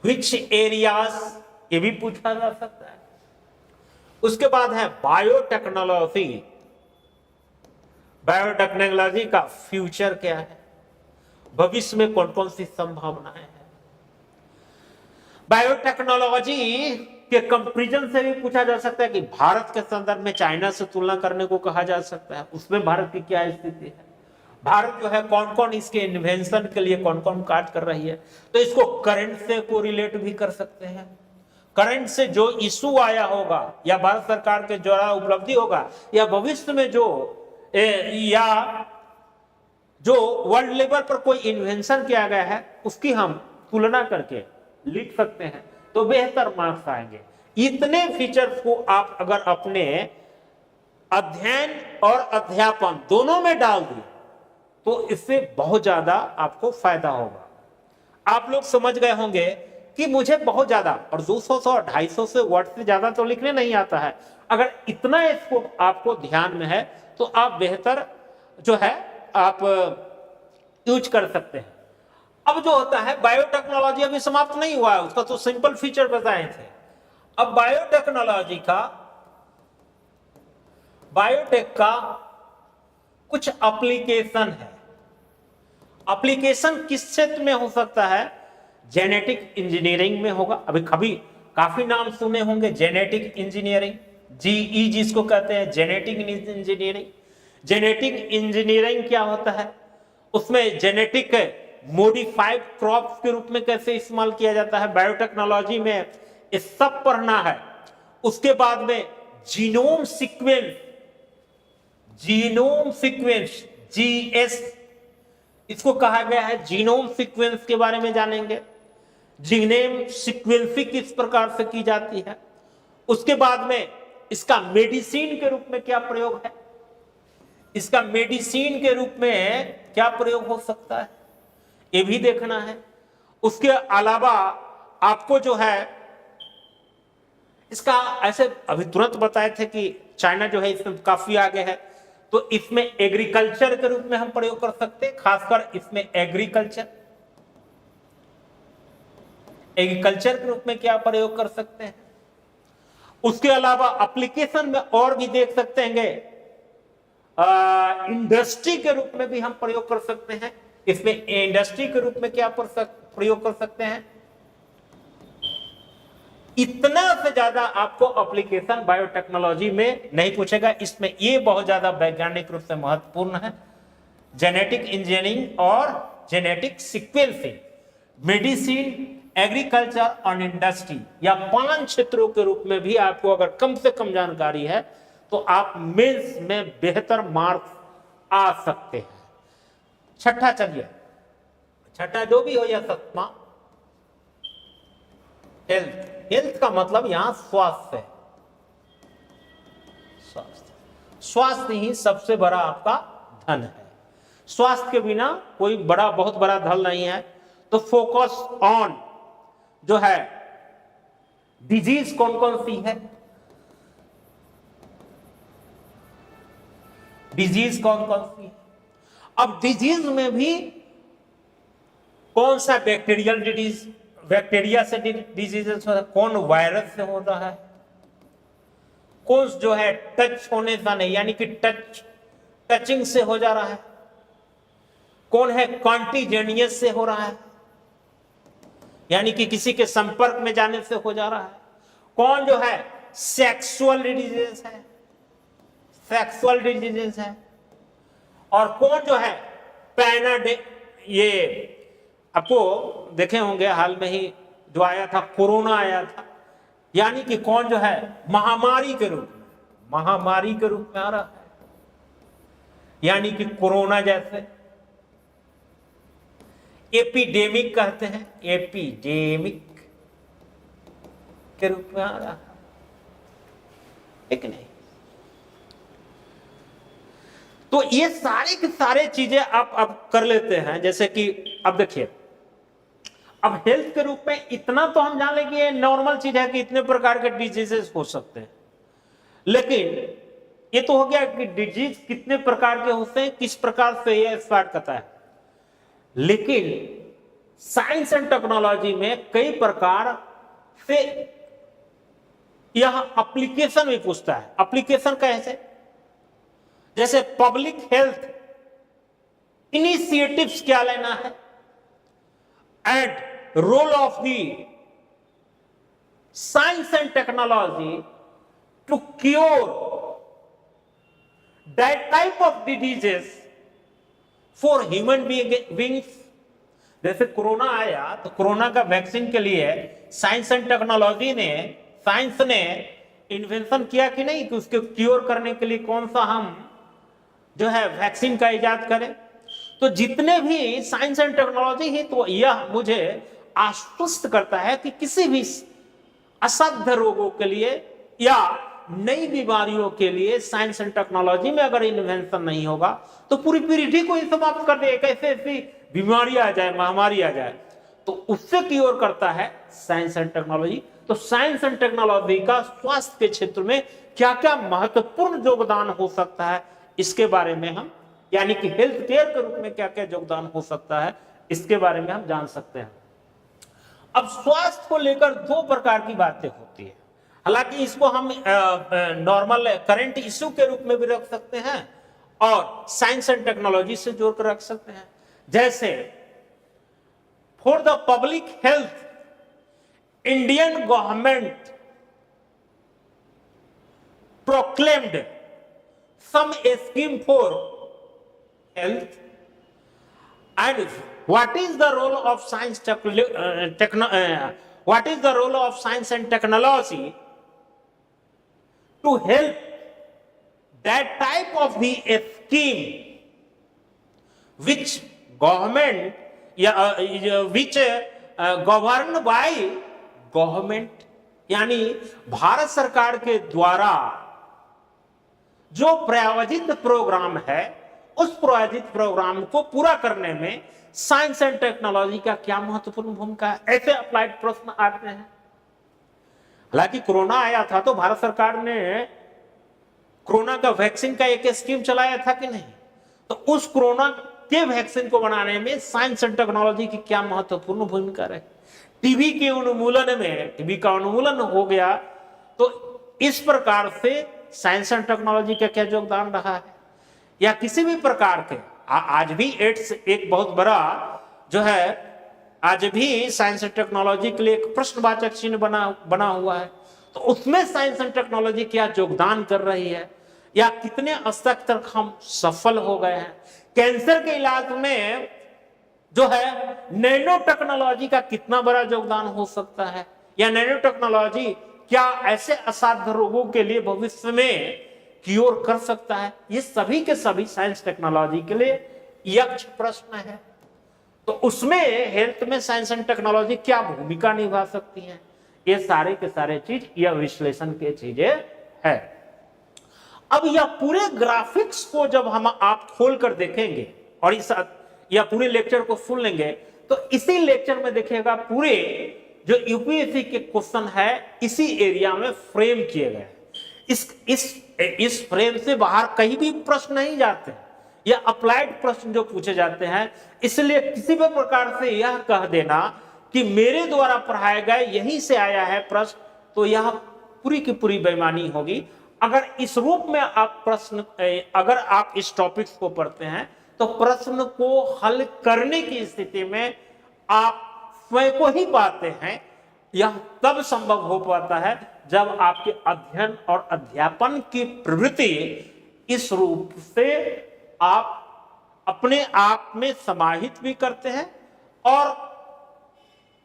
which areas, ये भी पूछा जा सकता है। उसके बाद है बायोटेक्नोलॉजी का फ्यूचर क्या है, भविष्य में कौन कौन सी संभावनाएं हैं। बायोटेक्नोलॉजी के कंपैरिजन से भी पूछा जा सकता है कि भारत के संदर्भ में चाइना से तुलना करने को कहा जा सकता है, उसमें भारत की क्या स्थिति है, भारत जो है कौन कौन इसके इन्वेंशन के लिए कौन कौन कार्य कर रही है। तो इसको करंट से कोरिलेट भी कर सकते हैं। करंट से जो इशू आया होगा या भारत सरकार के द्वारा उपलब्धि होगा या भविष्य में जो वर्ल्ड लेवल पर कोई इन्वेंशन किया गया है उसकी हम तुलना करके लिख सकते हैं, तो बेहतर मार्क्स आएंगे। इतने फीचर्स को आप अगर अपने अध्ययन और अध्यापन दोनों में डाल दिए तो इससे बहुत ज्यादा आपको फायदा होगा। आप लोग समझ गए होंगे कि मुझे बहुत ज्यादा और 200 से 250 से वर्ड से ज्यादा तो लिखने नहीं आता है। अगर इतना इसको आपको ध्यान में है तो आप बेहतर जो है आप यूज कर सकते हैं। अब जो होता है बायोटेक्नोलॉजी अभी समाप्त नहीं हुआ है, उसका तो सिंपल फीचर बताए थे। अब बायोटेक का कुछ एप्लीकेशन है। एप्लीकेशन किस क्षेत्र में हो सकता है, जेनेटिक इंजीनियरिंग में होगा। अभी काफी नाम सुने होंगे, जेनेटिक इंजीनियरिंग, जीई जिसको कहते हैं जेनेटिक इंजीनियरिंग। जेनेटिक इंजीनियरिंग क्या होता है, उसमें जेनेटिक मॉडिफाइड क्रॉप्स के रूप में कैसे इस्तेमाल किया जाता है, बायोटेक्नोलॉजी में इस सब पढ़ना है। उसके बाद में जीनोम सीक्वेंस जीएस इसको कहा गया है, जीनोम सीक्वेंस के बारे में जानेंगे। जीनोम सीक्वेंसिंग किस प्रकार से की जाती है। उसके बाद में इसका मेडिसिन के रूप में क्या प्रयोग है, इसका मेडिसिन के रूप में क्या प्रयोग हो सकता है, ये भी देखना है। उसके अलावा आपको जो है इसका ऐसे अभी तुरंत बताए थे कि चाइना जो है इसमें काफी आगे है, तो इसमें एग्रीकल्चर के रूप में हम प्रयोग कर सकते हैं। खासकर इसमें एग्रीकल्चर के रूप में क्या प्रयोग कर सकते हैं। उसके अलावा एप्लीकेशन में और भी देख सकते हैं, इंडस्ट्री के रूप में भी हम प्रयोग कर सकते हैं। इसमें इंडस्ट्री के रूप में क्या प्रयोग कर सकते हैं, इतना से ज्यादा आपको एप्लीकेशन बायोटेक्नोलॉजी में नहीं पूछेगा। इसमें ये बहुत ज्यादा वैज्ञानिक रूप से महत्वपूर्ण है। जेनेटिक इंजीनियरिंग और जेनेटिक सीक्वेंसिंग, मेडिसिन, एग्रीकल्चर और इंडस्ट्री, या 5 क्षेत्रों के रूप में भी आपको अगर कम से कम जानकारी है तो आप मेंस में बेहतर मार्क्स आ सकते हैं। छठा, चलिए छठा जो भी हो या सतमा, हेल्थ। हेल्थ का मतलब यहां स्वास्थ्य है। स्वास्थ्य ही सबसे बड़ा आपका धन है। स्वास्थ्य के बिना कोई बहुत बड़ा धन नहीं है। तो फोकस ऑन जो है डिजीज कौन कौन सी है, डिजीज कौन कौन सी है। अब डिजीज में भी कौन सा बैक्टीरियल डिजीज, बैक्टीरिया से डिजीजेस होता है, कौन वायरस से होता है, कौन जो है टच होने से नहीं यानी कि टचिंग से हो जा रहा है, कौन है कॉन्टिजेनियस से हो रहा है यानी कि किसी के संपर्क में जाने से हो जा रहा है, कौन जो है सेक्सुअल डिजीजेस है, सेक्सुअल डिजीजेस है, और कौन जो है पैनाडे, ये आपको देखे होंगे हाल में ही जो आया था कोरोना आया था, यानी कि कौन जो है महामारी के रूप में, महामारी के रूप में आ रहा है, यानी कि कोरोना जैसे एपिडेमिक कहते हैं, एपिडेमिक के रूप में आ रहा है, एक नहीं। तो ये सारे के सारे चीजें आप अब कर लेते हैं। जैसे कि अब देखिए, अब हेल्थ के रूप में इतना तो हम जान लें कि ये नॉर्मल चीज है कि इतने प्रकार के डिजीजेस हो सकते हैं, लेकिन ये तो हो गया कि डिजीज कितने प्रकार के होते हैं, किस प्रकार से ये स्टार्ट करता है। लेकिन साइंस एंड टेक्नोलॉजी में कई प्रकार से यह एप्लीकेशन भी पूछता है। एप्लीकेशन कैसे, जैसे पब्लिक हेल्थ इनिशिएटिव्स क्या लेना है, and role of the science and technology to cure that type of diseases for human beings. जैसे कोरोना आया तो कोरोना का वैक्सीन के लिए साइंस एंड टेक्नोलॉजी ने, साइंस ने इन्वेंशन किया कि नहीं, कि उसके क्योर करने के लिए कौन सा हम जो है वैक्सीन का इजाद करें। तो जितने भी साइंस एंड टेक्नोलॉजी है, तो यह मुझे आश्वस्त करता है कि किसी भी असाध्य रोगों के लिए या नई बीमारियों के लिए साइंस एंड टेक्नोलॉजी में अगर इन्वेंशन नहीं होगा तो पूरी पीढ़ी को ही समाप्त कर दे। कैसे ऐसी बीमारी आ जाए, महामारी आ जाए, तो उससे क्योर करता है साइंस एंड टेक्नोलॉजी। तो साइंस एंड टेक्नोलॉजी का स्वास्थ्य के क्षेत्र में क्या क्या महत्वपूर्ण योगदान हो सकता है, इसके बारे में हम, यानी कि हेल्थ केयर के रूप में क्या क्या योगदान हो सकता है, इसके बारे में हम जान सकते हैं। अब स्वास्थ्य को लेकर 2 प्रकार की बातें होती है। हालांकि इसको हम नॉर्मल करंट इश्यू के रूप में भी रख सकते हैं और साइंस एंड टेक्नोलॉजी से जोड़कर रख सकते हैं। जैसे for the public health, Indian government proclaimed some scheme for health, and what is the role of what is the role of science and technology to help that type of the scheme which government which governed by government, यानी भारत सरकार के द्वारा जो प्रायोजित programme है, उस प्रायोजित programme को पूरा करने में साइंस एंड टेक्नोलॉजी का क्या महत्वपूर्ण भूमिका है, ऐसे अप्लाइड प्रश्न आते हैं। हालांकि कोरोना आया था तो भारत सरकार ने कोरोना का वैक्सीन का एक स्कीम चलाया था कि नहीं, तो उस कोरोना के वैक्सीन को बनाने में साइंस एंड टेक्नोलॉजी की क्या महत्वपूर्ण भूमिका रही। टीबी के उन्मूलन में, टीबी का उन्मूलन हो गया, तो इस प्रकार से साइंस एंड टेक्नोलॉजी का क्या योगदान रहा है। या किसी भी प्रकार के आज भी एड्स एक बहुत बड़ा जो है आज भी साइंस एंड टेक्नोलॉजी के लिए एक प्रश्नवाचक चिन्ह बना हुआ है। तो उसमें साइंस एंड टेक्नोलॉजी क्या योगदान कर रही है, या कितने स्तर तक हम सफल हो गए हैं। कैंसर के इलाज में जो है नैनो टेक्नोलॉजी का कितना बड़ा योगदान हो सकता है, या नैनो टेक्नोलॉजी क्या ऐसे असाध्य रोगों के लिए भविष्य में क्योर कर सकता है। ये सभी के सभी साइंस टेक्नोलॉजी के लिए यक्ष प्रश्न है। तो उसमें हेल्थ में साइंस एंड टेक्नोलॉजी क्या भूमिका निभा सकती है, ये सारे के सारे चीज यह विश्लेषण के चीजें है। अब यह पूरे ग्राफिक्स को जब हम आप खोल कर देखेंगे और इस या पूरे लेक्चर को सुन लेंगे, तो इसी लेक्चर में देखिएगा पूरे जो यूपीएससी के क्वेश्चन है इसी एरिया में फ्रेम किए गए। इस फ्रेम से बाहर कहीं भी प्रश्न नहीं जाते हैं, या अप्लाइड प्रश्न जो पूछे जाते हैं। इसलिए किसी भी प्रकार से यह कह देना कि मेरे द्वारा पढ़ाए गए यहीं से आया है प्रश्न, तो यह पूरी की पूरी बेईमानी होगी। अगर इस रूप में आप अगर आप इस टॉपिक्स को पढ़ते हैं, तो प्रश्न को हल करने की स्थिति में आप स्वयं को ही पाते हैं। यह तब संभव हो पाता है जब आपके अध्ययन और अध्यापन की प्रवृत्ति इस रूप से आप अपने आप में समाहित भी करते हैं, और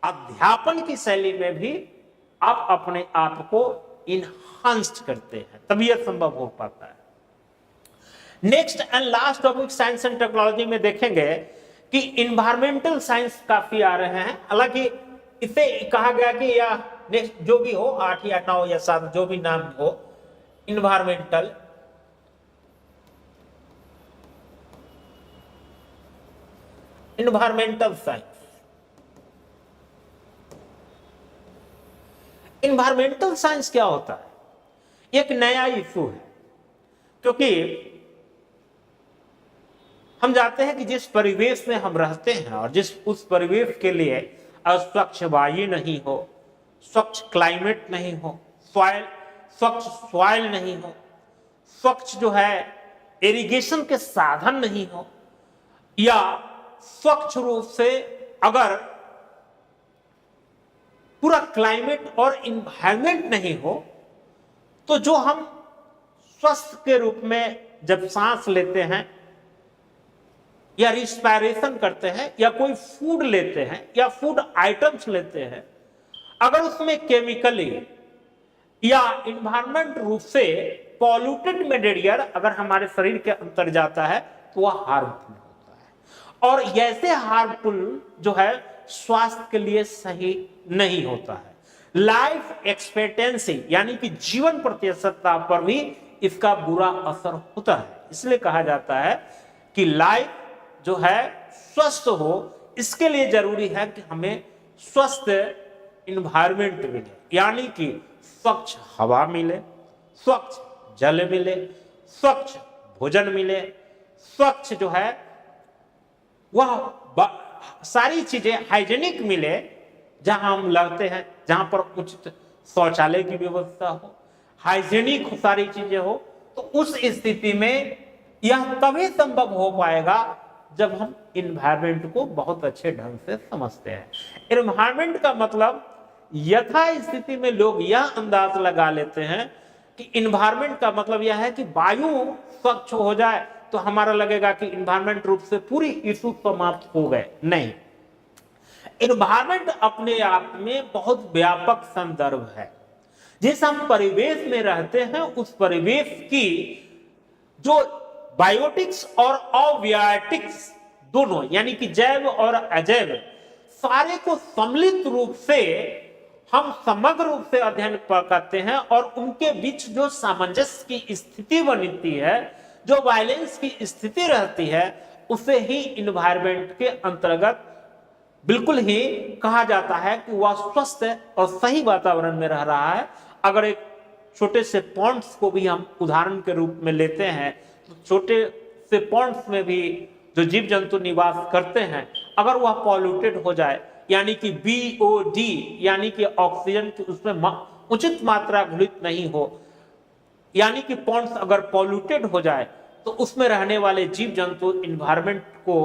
अध्यापन की शैली में भी आप अपने आप को इनहांस्ड करते हैं, तभी यह संभव हो पाता है। Next and last topic science and technology में देखेंगे कि इन्वायरमेंटल साइंस काफी आ रहे हैं। हालांकि इसे कहा गया कि या नेक्स्ट जो भी हो 8 या 9 या 7 जो भी नाम हो, इन्वायरमेंटल साइंस। इन्वायरमेंटल साइंस क्या होता है, एक नया इशू है, क्योंकि हम जानते हैं कि जिस परिवेश में हम रहते हैं और जिस उस परिवेश के लिए स्वच्छ वायु नहीं हो, स्वच्छ क्लाइमेट नहीं हो, स्वच्छ सॉइल नहीं हो, स्वच्छ जो है इरिगेशन के साधन नहीं हो, या स्वच्छ रूप से अगर पूरा क्लाइमेट और इन्वायरमेंट नहीं हो, तो जो हम स्वस्थ के रूप में जब सांस लेते हैं या रिस्पायरेशन करते हैं या कोई फूड लेते हैं या फूड आइटम्स लेते हैं, अगर उसमें केमिकली या इन्वायरमेंट रूप से पॉल्यूटेड मटेरियल अगर हमारे शरीर के अंदर जाता है तो वह हार्मफुल होता है, और ऐसे हार्मफुल जो है स्वास्थ्य के लिए सही नहीं होता है। लाइफ एक्सपेक्टेंसी यानी कि जीवन प्रतिशतता पर भी इसका बुरा असर होता है। इसलिए कहा जाता है कि लाइफ जो है स्वस्थ हो, इसके लिए जरूरी है कि हमें स्वस्थ इन्वायरमेंट मिले, यानी कि स्वच्छ हवा मिले, स्वच्छ जल मिले, स्वच्छ भोजन मिले, स्वच्छ जो है वह सारी चीजें हाइजेनिक मिले, जहां हम लगते हैं, जहां पर उचित शौचालय की व्यवस्था हो, हाइजेनिक सारी चीजें हो, तो उस स्थिति में यह तभी संभव हो पाएगा जब हम इन्वायरमेंट को बहुत अच्छे ढंग से समझते हैं। इन्वायरमेंट का मतलब यथा स्थिति में लोग यह अंदाज लगा लेते हैं कि इन्वायरमेंट का मतलब यह है कि वायु स्वच्छ हो जाए तो हमारा लगेगा कि इन्वायरमेंट रूप से पूरी इशू समाप्त हो गए। नहीं, इन्वायरमेंट अपने आप में बहुत व्यापक संदर्भ है। जिस हम परिवेश में रहते हैं उस परिवेश की जो बायोटिक्स और अबायोटिक्स दोनों यानी कि जैव और अजैव सारे को सम्मिलित रूप से हम समग्र रूप से अध्ययन करते हैं, और उनके बीच जो सामंजस्य की स्थिति बनती है, जो बैलेंस की स्थिति रहती है, उसे ही इन्वायरमेंट के अंतर्गत बिल्कुल ही कहा जाता है कि वह स्वस्थ और सही वातावरण में रह रहा है। अगर एक छोटे से पॉन्ड्स को भी हम उदाहरण के रूप में लेते हैं, तो छोटे से पॉन्ड्स में भी जो जीव जंतु निवास करते हैं, अगर वह पॉल्यूटेड हो जाए, यानी कि BOD यानी कि ऑक्सीजन की उसमें उचित मात्रा घुलित नहीं हो, यानी कि पॉन्ड्स अगर पॉल्यूटेड हो जाए, तो उसमें रहने वाले जीव जंतु इन्वायरमेंट को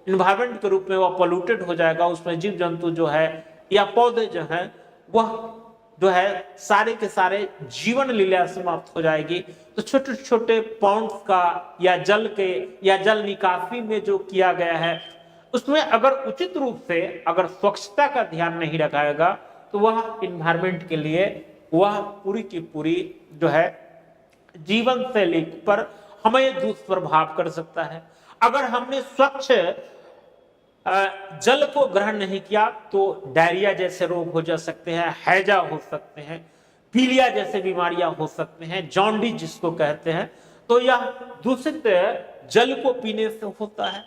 इन्वायरमेंट के रूप में वह पोल्यूटेड हो जाएगा, उसमें जीव जंतु जो है या पौधे जो है वह जो है सारे के सारे जीवन लीला समाप्त हो जाएगी। तो छोटे छोटे पॉन्ड्स का या जल के या जल निकासी में जो किया गया है उसमें अगर उचित रूप से अगर स्वच्छता का ध्यान नहीं रखाएगा तो वह इन्वायरमेंट के लिए वह पूरी की पूरी जो है जीवन शैली पर हमें दुष्प्रभाव कर सकता है। अगर हमने स्वच्छ जल को ग्रहण नहीं किया तो डायरिया जैसे रोग हो जा सकते हैं, हैजा हो सकते हैं, पीलिया जैसे बीमारियां हो सकते हैं, जॉन्डिस जिसको कहते हैं, तो यह दूषित जल को पीने से होता है।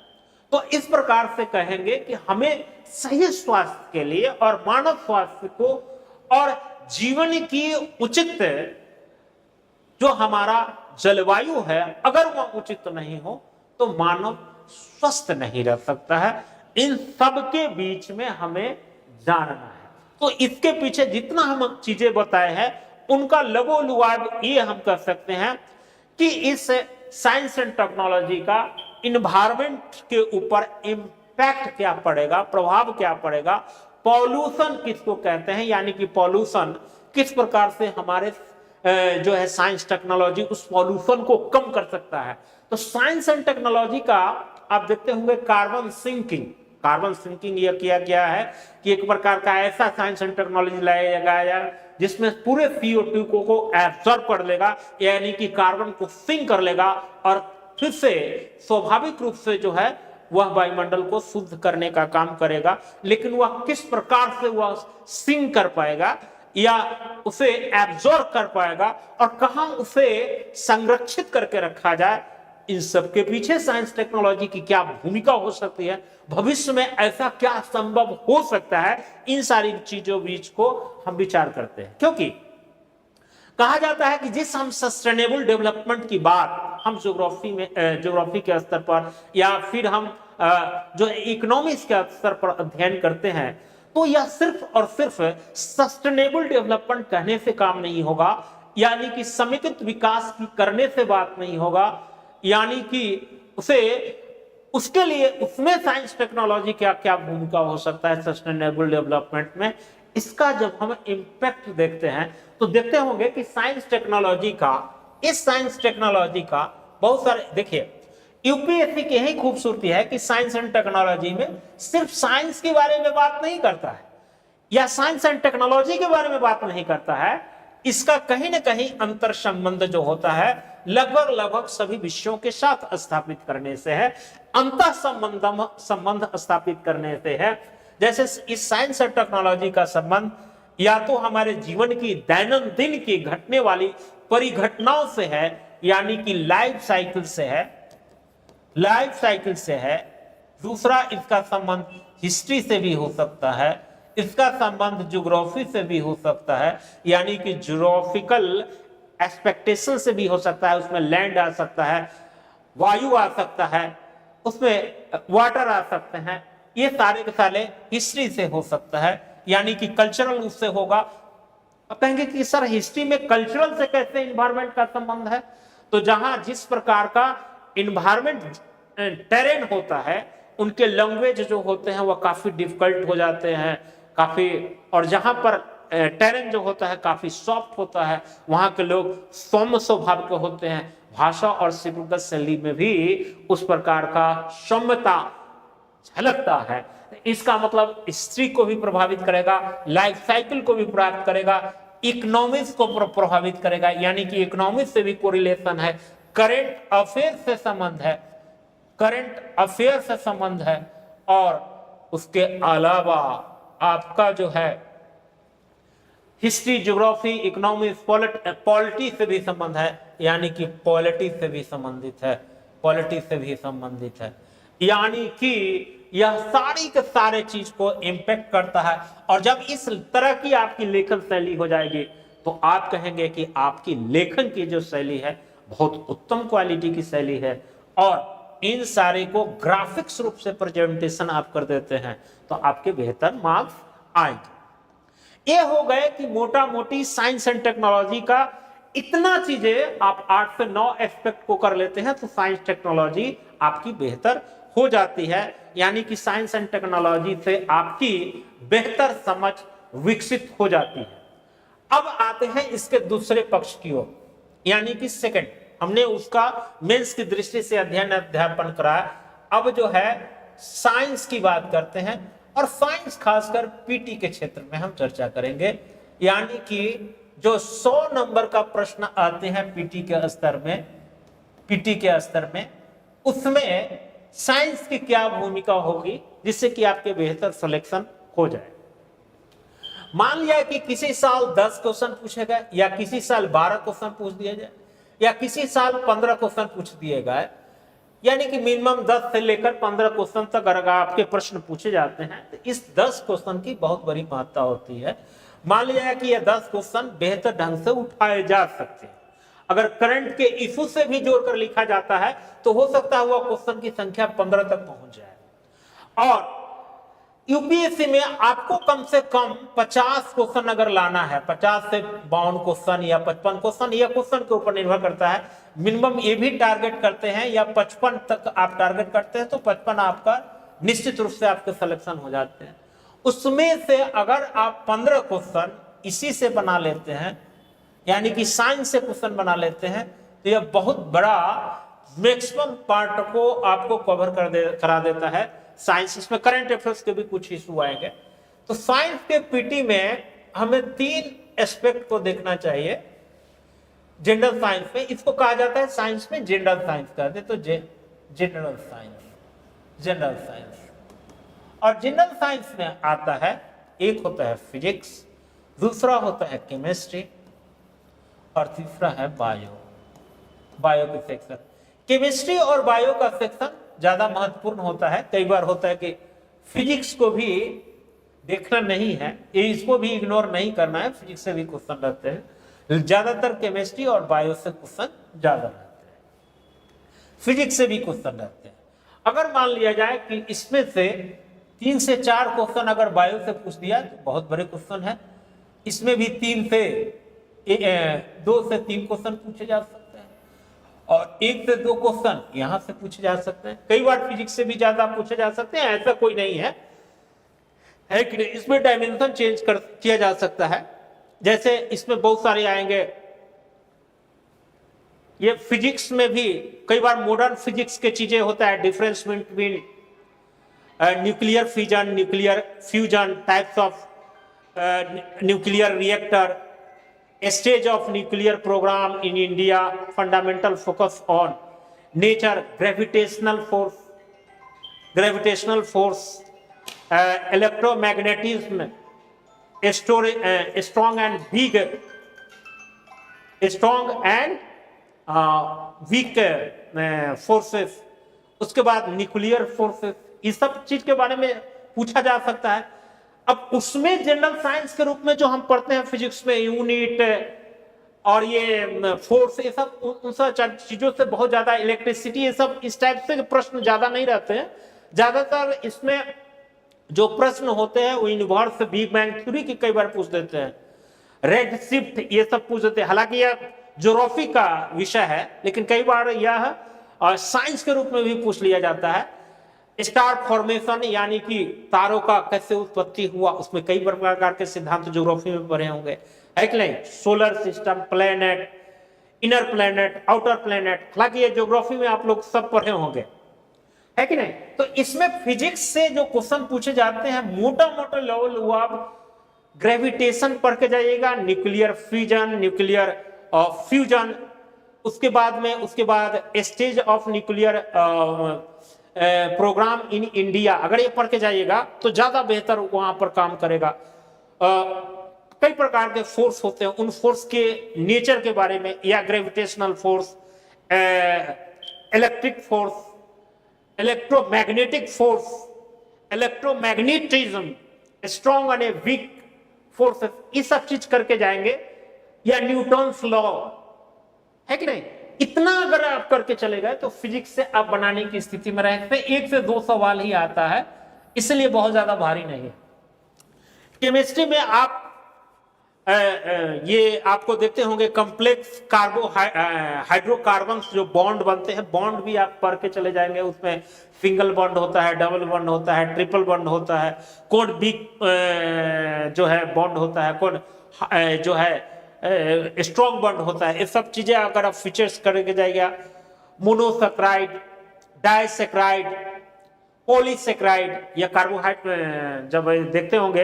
तो इस प्रकार से कहेंगे कि हमें सही स्वास्थ्य के लिए और मानव स्वास्थ्य को और जीवन की उचित जो हमारा जलवायु है अगर वह उचित नहीं हो तो मानव स्वस्थ नहीं रह सकता है। इन सब के बीच में हमें जानना है। तो इसके पीछे जितना हम चीजें बताए हैं उनका लबोलुआब ये हम कर सकते हैं कि इस साइंस एंड टेक्नोलॉजी का इन्वायरमेंट के ऊपर इंपैक्ट क्या पड़ेगा, प्रभाव क्या पड़ेगा, पॉल्यूशन किसको कहते हैं, यानी कि पॉल्यूशन किस प्रकार से हमारे जो है साइंस टेक्नोलॉजी उस पॉल्यूशन को कम कर सकता है। तो साइंस एंड टेक्नोलॉजी का आप देखते होंगे कार्बन सिंकिंग यह किया गया है कि एक प्रकार का ऐसा साइंस एंड टेक्नोलॉजी लाया गया जिसमें पूरे CO2 को एब्जॉर्ब कर लेगा, यानी कि कार्बन को सिंक कर लेगा और फिर से स्वाभाविक रूप से जो है वह वायुमंडल को शुद्ध करने का काम करेगा। लेकिन वह किस प्रकार से वह सिंक कर पाएगा या उसे एब्जॉर्ब कर पाएगा और कहां उसे संरक्षित करके रखा जाए, इन सब के पीछे साइंस टेक्नोलॉजी की क्या भूमिका हो सकती है, भविष्य में ऐसा क्या संभव हो सकता है, इन सारी चीजों बीच को हम विचार करते हैं। क्योंकि कहा जाता है कि जिस हम सस्टेनेबल डेवलपमेंट की बात हम ज्योग्राफी के स्तर पर या फिर हम जो इकोनॉमिक्स के स्तर पर अध्ययन करते हैं तो यह सिर्फ और सिर्फ सस्टेनेबल डेवलपमेंट कहने से काम नहीं होगा, यानी कि समेकित विकास की करने से बात नहीं होगा, यानी कि उसके लिए उसमें साइंस टेक्नोलॉजी क्या क्या भूमिका हो सकता है सस्टेनेबल डेवलपमेंट में, इसका जब हम इंपैक्ट देखते हैं तो देखते होंगे कि साइंस टेक्नोलॉजी का बहुत सारे, देखिए यूपीएससी की यही खूबसूरती है कि साइंस एंड टेक्नोलॉजी में सिर्फ साइंस के बारे में बात नहीं करता है या साइंस एंड टेक्नोलॉजी के बारे में बात नहीं करता है, इसका कहीं ना कहीं अंतर संबंध जो होता है लगभग सभी विषयों के साथ स्थापित करने से है, अंतर संबंध स्थापित करने से है। जैसे इस साइंस और टेक्नोलॉजी का संबंध या तो हमारे जीवन की दैनंदिन की घटने वाली परिघटनाओं से है, यानी कि लाइफ साइकिल से है। दूसरा, इसका संबंध हिस्ट्री से भी हो सकता है, इसका संबंध ज्योग्राफी से भी हो सकता है, यानी कि ज्योग्राफिकल एक्सपेक्टेशन से भी हो सकता है, उसमें लैंड आ सकता है, वायु आ सकता है, उसमें वाटर आ सकते हैं, ये सारे के सारे हिस्ट्री से हो सकता है, यानी कि कल्चरल उससे होगा। अब कहेंगे कि सर हिस्ट्री में कल्चरल से कैसे इन्वायरमेंट का संबंध है, तो जहां जिस प्रकार का इन्वायरमेंट टेरेन होता है उनके लैंग्वेज जो होते हैं वह काफी डिफिकल्ट हो जाते हैं काफी, और जहां पर टेरेन जो होता है काफी सॉफ्ट होता है, वहां के लोग सौम्य स्वभाव के होते हैं, भाषा और शिल्पगत शैली में भी उस प्रकार का सौम्यता झलकता है। इसका मतलब हिस्ट्री को भी प्रभावित करेगा, लाइफ साइकिल को भी प्रभावित करेगा, इकोनॉमिक्स को प्रभावित करेगा, यानी कि इकोनॉमिक्स से भी कोरिलेशन है, करंट अफेयर से संबंध है, और उसके अलावा आपका जो है हिस्ट्री, ज्योग्राफी, इकोनॉमिक्स, पॉलिटी से भी संबंध है, यानी कि पॉलिटी से भी संबंधित है, यानी कि यह सारी के सारे चीज को इंपैक्ट करता है। और जब इस तरह की आपकी लेखन शैली हो जाएगी तो आप कहेंगे कि आपकी लेखन की जो शैली है बहुत उत्तम क्वालिटी की शैली है, और इन सारे को ग्राफिक्स रूप से प्रेजेंटेशन आप कर देते हैं तो आपके बेहतर मार्क्स आएंगे। ये हो गए कि मोटा मोटी साइंस एंड टेक्नोलॉजी का इतना चीजें आप 8 से 9 एस्पेक्ट को कर लेते हैं तो साइंस टेक्नोलॉजी आपकी बेहतर हो जाती है, यानी कि साइंस एंड टेक्नोलॉजी से आपकी बेहतर समझ विकसित हो जाती है। अब आते हैं इसके दूसरे पक्ष की ओर, यानी कि सेकंड, हमने उसका मेंस की दृष्टि से अध्ययन अध्यापन कराया। अब जो है साइंस की बात करते हैं, और साइंस खासकर पीटी के क्षेत्र में हम चर्चा करेंगे, यानी कि जो 100 नंबर का प्रश्न आते हैं पीटी के स्तर में, उसमें साइंस की क्या भूमिका होगी जिससे कि आपके बेहतर सिलेक्शन हो जाए। मान लिया कि किसी साल 10 क्वेश्चन पूछे गए, या किसी साल 12 क्वेश्चन पूछ दिया जाए, या किसी साल 15 क्वेश्चन पूछ दिए गए, यानी कि मिनिमम 10 से लेकर 15 क्वेश्चन तक अगर आपके प्रश्न पूछे जाते हैं तो इस 10 क्वेश्चन की बहुत बड़ी महत्ता होती है। मान लिया कि ये 10 क्वेश्चन बेहतर ढंग से उठाए जा सकते हैं। अगर करंट के इशू से भी जोड़कर लिखा जाता है तो हो सकता है वह क्वेश्चन की संख्या 15 तक पहुंच जाए। और यूपीएससी में आपको कम से कम 50 क्वेश्चन अगर लाना है, 50 से 52 क्वेश्चन या 55 क्वेश्चन, यह क्वेश्चन के ऊपर निर्भर करता है। मिनिमम ये भी टारगेट करते हैं, या 55 तक आप टारगेट करते हैं तो 55 आपका निश्चित रूप से आपके सिलेक्शन हो जाते हैं। उसमें से अगर आप 15 क्वेश्चन इसी से बना लेते हैं, यानी कि साइंस से क्वेश्चन बना लेते हैं, तो यह बहुत बड़ा मैक्सिमम पार्ट को आपको कवर करा देता है साइंस। इसमें करंट अफेयर्स के भी कुछ इशू आएंगे। तो साइंस के पीटी में हमें 3 एस्पेक्ट को देखना चाहिए। जनरल साइंस में इसको कहा जाता है, साइंस में जनरल साइंस कहते हैं, तो जनरल साइंस। और जनरल साइंस में आता है, एक होता है फिजिक्स, दूसरा होता है केमिस्ट्री, और तीसरा है बायो के सेक्शन। केमिस्ट्री और बायो का सेक्शन ज्यादा महत्वपूर्ण होता है। कई बार होता है कि फिजिक्स को भी देखना नहीं है, इसको भी इग्नोर नहीं करना है, फिजिक्स से भी क्वेश्चन रहते हैं। ज्यादातर केमिस्ट्री और बायो से क्वेश्चन ज्यादा रहते हैं, फिजिक्स से भी क्वेश्चन रहते हैं। अगर मान लिया जाए कि इसमें से 3 से 4 क्वेश्चन अगर बायो से पूछ दिया तो बहुत बड़े क्वेश्चन है। इसमें भी 2 से 3 क्वेश्चन पूछे जा सकते हैं, और 1 से 2 क्वेश्चन यहां से पूछे जा सकते हैं। कई बार फिजिक्स से भी ज्यादा पूछे जा सकते हैं, ऐसा कोई नहीं है कि इसमें डायमेंशन चेंज किया जा सकता है। जैसे इसमें बहुत सारे आएंगे, ये फिजिक्स में भी कई बार मॉडर्न फिजिक्स के चीजें होता है, difference between nuclear fission, nuclear fusion, types of nuclear reactor, stage of nuclear program in India, fundamental focus on nature, gravitational force, electromagnetism, strong and weak forces, उसके बाद न्यूक्लियर फोर्सेस, इस सब चीज के बारे में पूछा जा सकता है। अब उसमें जनरल साइंस के रूप में जो हम पढ़ते हैं फिजिक्स में, यूनिट और ये फोर्स, ये सब उन सब चीजों से बहुत ज्यादा, इलेक्ट्रिसिटी, ये सब इस टाइप से प्रश्न ज्यादा नहीं रहते हैं। ज्यादातर इसमें जो प्रश्न होते हैं वो यूनिवर्स, बिग बैंग थ्योरी की कई बार पूछ देते हैं, रेड शिफ्ट, ये सब पूछ देते हैं। हालांकि यह ज्योग्राफी का विषय है, लेकिन कई बार यह साइंस के रूप में भी पूछ लिया जाता है। स्टार फॉर्मेशन, यानी कि तारों का कैसे उत्पत्ति हुआ, उसमें कई प्रकार के सिद्धांत ज्योग्राफी में पढ़े होंगे, है कि नहीं। Solar system, planet, inner planet, outer planet, हालांकि ये ज्योग्राफी में आप लोग सब पढ़े होंगे, है कि नहीं। तो इसमें फिजिक्स से जो क्वेश्चन पूछे जाते हैं, मोटा मोटा लेवल हुआ, आप ग्रेविटेशन पढ़ के जाइएगा, न्यूक्लियर फ्यूजन, न्यूक्लियर फ्यूजन, उसके बाद stage of nuclear program in India, अगर ये पढ़ के जाइएगा तो ज्यादा बेहतर वहां पर काम करेगा। कई प्रकार के फोर्स होते हैं, उन फोर्स के नेचर के बारे में, या gravitational force, electric force, electromagnetic force, electromagnetism, strong and weak forces, ये सब चीज करके जाएंगे, या न्यूटन्स लॉ, है कि नहीं। इतना अगर आप करके चले गए तो फिजिक्स से आप बनाने की स्थिति में रहते हैं। 1 से 2 सवाल ही आता है, इसलिए बहुत ज्यादा भारी नहीं है। केमिस्ट्री में आप ये आपको देखते होंगे कॉम्प्लेक्स हाइड्रोकार्बन्स जो बॉन्ड बनते हैं, बॉन्ड भी आप पढ़ के चले जाएंगे, उसमें सिंगल बॉन्ड होता है, डबल बॉन्ड होता है, ट्रिपल बॉन्ड होता है, कौन बिग जो है बॉन्ड होता है, कौन जो है स्ट्रॉन्ग बॉन्ड होता है। ये सब चीजें अगर आप फीचर्स करके जाएगा, मोनोसेक्राइड, डाइसेक्राइड, पॉलीसेक्राइड या कार्बोहाइड्रेट जब देखते होंगे,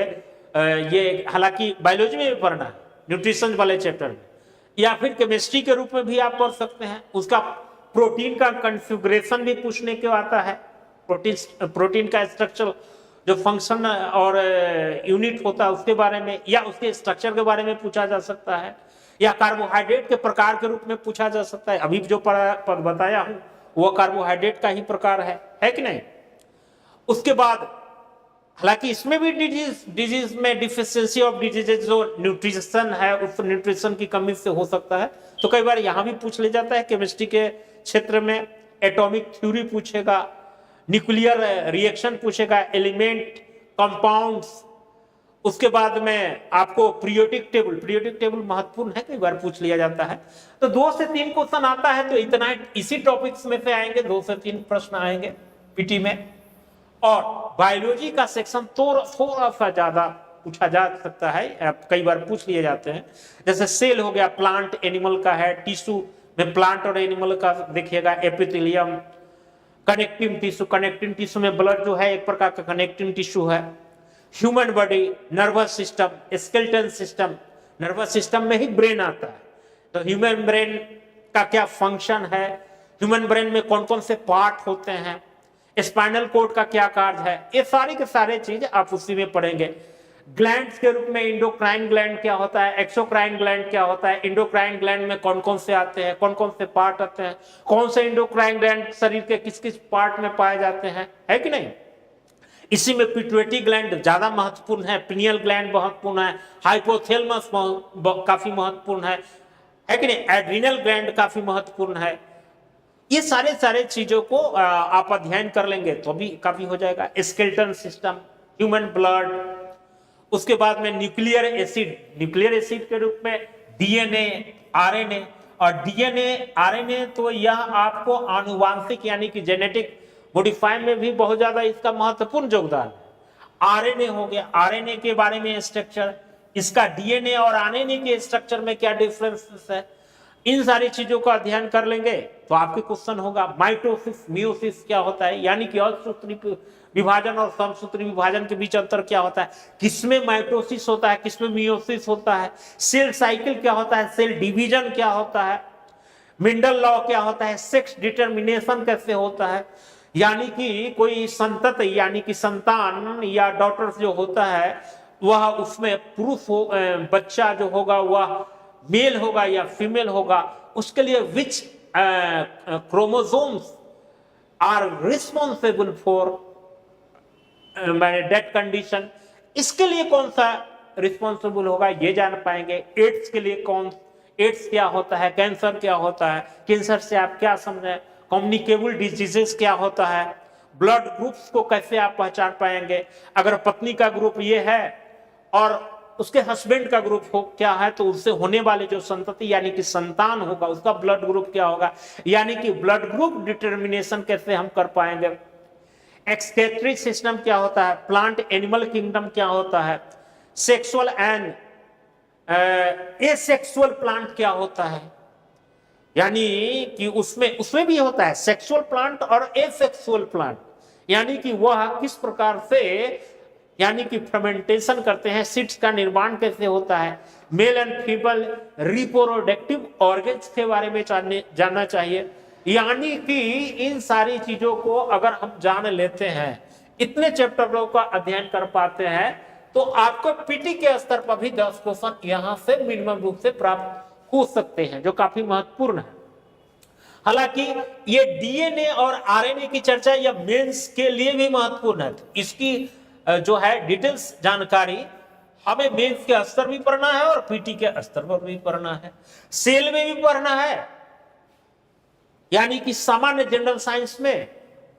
ये हालांकि बायोलॉजी में भी पढ़ना है, न्यूट्रिशन वाले चैप्टर में, या फिर केमिस्ट्री के रूप में भी आप पढ़ सकते हैं। उसका प्रोटीन का कॉन्फ़िगरेशन भी पूछने के आता है, प्रोटीन का स्ट्रक्चर जो फंक्शन और यूनिट होता है उसके बारे में, या उसके स्ट्रक्चर के बारे में पूछा जा सकता है, या कार्बोहाइड्रेट के प्रकार के रूप में पूछा जा सकता है। अभी जो बताया हूं वो कार्बोहाइड्रेट का ही प्रकार है कि नहीं। उसके बाद हालांकि इसमें भी डिजीज में डिफिशियंसी ऑफ डिजीजेज जो न्यूट्रिशन है, उस न्यूट्रिशन की कमी से हो सकता है, तो कई बार यहां भी पूछ ले जाता है। केमिस्ट्री के क्षेत्र में एटॉमिक थ्योरी पूछेगा, न्यूक्लियर रिएक्शन पूछेगा, एलिमेंट, कंपाउंड्स। उसके बाद में आपको पीरियोडिक टेबल महत्वपूर्ण है, कई बार पूछ लिया जाता है। तो 2 से 3 क्वेश्चन आता है, तो इतना इसी टॉपिक्स में से आएंगे, 2 से 3 प्रश्न आएंगे पीटी में। और बायोलॉजी का सेक्शन थोड़ा सा ज्यादा पूछा जा सकता है, कई बार पूछ लिए जाते हैं। जैसे सेल हो गया, प्लांट एनिमल का है, टिश्यू में प्लांट और एनिमल का देखिएगा, एपिथेलियम, कनेक्टिंग टिश्यू में ब्लड जो है एक प्रकार का कनेक्टिंग टिश्यू है। Human body, nervous system, skeletal system, nervous system में ही ब्रेन आता है, तो ह्यूमन ब्रेन का क्या फंक्शन है, ह्यूमन ब्रेन में कौन कौन से पार्ट होते हैं, स्पाइनल कोड का क्या कार्य है, ये सारी के सारे चीज आप उसी में पढ़ेंगे। ग्लैंड्स के रूप में इंडोक्राइन ग्लैंड क्या होता है, एक्सोक्राइन ग्लैंड क्या होता है, इंडोक्राइन ग्लैंड में कौन कौन से आते हैं, कौन कौन से पार्ट आते हैं, कौन से इंडोक्राइन ग्लैंड शरीर के किस किस पार्ट में पाए जाते हैं, है कि नहीं। इसी में पिट्यूटरी ग्लैंड ज्यादा महत्वपूर्ण है, पिनियल ग्लैंड महत्वपूर्ण है, हाइपोथैलेमस काफी महत्वपूर्ण है कि नहीं, एड्रिनल ग्लैंड काफी महत्वपूर्ण है। ये सारे चीजों को आप अध्ययन कर लेंगे तो भी काफी हो जाएगा। स्केलेटल सिस्टम, ह्यूमन ब्लड, उसके बाद में न्यूक्लियर एसिड के रूप में डीएनए, आरएनए। और डीएनए, आरएनए तो यह आपको आनुवांशिक यानी कि जेनेटिक मॉडिफाई में भी बहुत ज्यादा इसका महत्वपूर्ण योगदान है। आरएनए हो गया, आरएनए के बारे में स्ट्रक्चर, इसका डीएनए और आरएनए के स्ट्रक्चर में क्या डिफरेंसेस है, इन सारी चीजों का अध्ययन कर लेंगे तो आपके क्वेश्चन होगा। माइटोसिस, मियोसिस क्या होता है, यानी कि असूत्री विभाजन और समसूत्री विभाजन के बीच अंतर क्या होता है, किसमें माइटोसिस होता है, किसमें मियोसिस होता है, सेल साइकिल क्या होता है, सेल डिवीजन क्या होता है, मेंडल लॉ क्या होता है, सेक्स डिटर्मिनेशन कैसे होता है, यानी कि कोई संतति यानी कि संतान या डॉटर्स जो होता है वह उसमें पुरुष हो, बच्चा जो होगा वह मेल होगा या फीमेल होगा, उसके लिए which chromosomes are responsible for death condition, इसके लिए कौन सा रिस्पॉन्सिबल होगा ये जान पाएंगे। एड्स के लिए एड्स क्या होता है, कैंसर क्या होता है, कैंसर से आप क्या समझें, कम्युनिकेबल डिजीजेस क्या होता है, ब्लड ग्रुप्स को कैसे आप पहचान पाएंगे, अगर पत्नी का ग्रुप ये है और उसके हस्बैंड का ग्रुप हो क्या है तो उससे होने वाले जो संतति यानी कि संतान होगा उसका ब्लड ग्रुप क्या होगा, यानी कि ब्लड ग्रुप डिटर्मिनेशन कैसे हम कर पाएंगे। एक्सक्रीटरी सिस्टम क्या होता है, प्लांट एनिमल किंगडम क्या होता है, सेक्सुअल एंड एसेक्सुअल प्लांट क्या होता है, यानी कि उसमें भी होता है सेक्सुअल प्लांट और एसेक्सुअल प्लांट, यानी कि वह किस प्रकार से यानी कि फर्मेंटेशन करते हैं, सीड्स का निर्माण कैसे होता है, male and female reproductive organs के बारे में जानना चाहिए। यानी कि इन सारी चीजों को अगर हम जान लेते हैं, इतने चैप्टरों का अध्ययन कर पाते हैं, तो आपको पीटी के स्तर पर भी 10 क्वेश्चन यहां से मिनिमम रूप से प्राप्त हो सकते हैं, जो काफी महत्वपूर्ण है। हालांकि ये डीएनए और आरएनए की चर्चा या मेंस के लिए भी महत्वपूर्ण है, इसकी जो है डिटेल्स जानकारी हमें मेंस के स्तर भी पढ़ना है और पीटी के स्तर पर भी पढ़ना है, सेल में भी पढ़ना है यानी कि सामान्य जनरल साइंस में,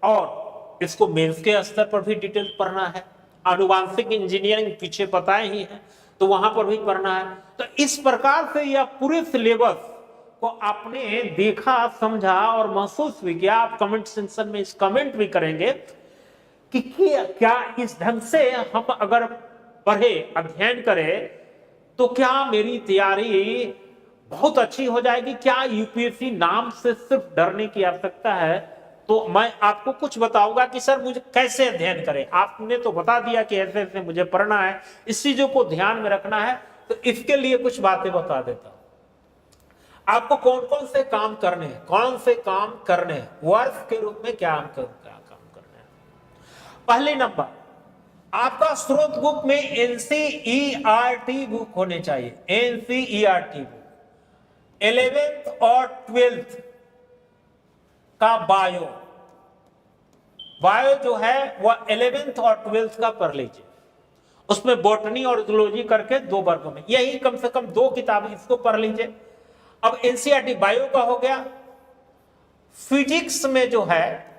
और इसको मेंस के स्तर पर भी डिटेल्स पढ़ना है। आनुवांशिक इंजीनियरिंग पीछे बताए ही है, तो वहां पर भी पढ़ना है। तो इस प्रकार से यह पूरे सिलेबस को आपने देखा, समझा और महसूस भी किया। आप कमेंट सेक्शन में इस कमेंट भी करेंगे कि क्या इस ढंग से हम अगर पढ़े, अध्ययन करें, तो क्या मेरी तैयारी बहुत अच्छी हो जाएगी? क्या यूपीएससी नाम से सिर्फ डरने की आवश्यकता है? तो मैं आपको कुछ बताऊंगा कि सर मुझे कैसे अध्ययन करें। आपने तो बता दिया कि ऐसे ऐसे मुझे पढ़ना है, इस चीजों को ध्यान में रखना है। तो इसके लिए कुछ बातें बता देता हूं। आपको कौन कौन से काम करने हैं, कौन से काम करने हैं, वर्ष के रूप में क्या काम करने हैं। पहले नंबर, आपका स्रोत बुक में एनसीईआरटी बुक होने चाहिए। एनसीईआरटी बुक 11th और 12th का बायो जो है वह 11th और 12th का पढ़ लीजिए। उसमें बॉटनी और जूलॉजी करके 2 वर्गों में, यही कम से कम 2 किताबें, इसको पढ़ लीजिए। अब एनसीईआरटी बायो का हो गया। फिजिक्स में जो है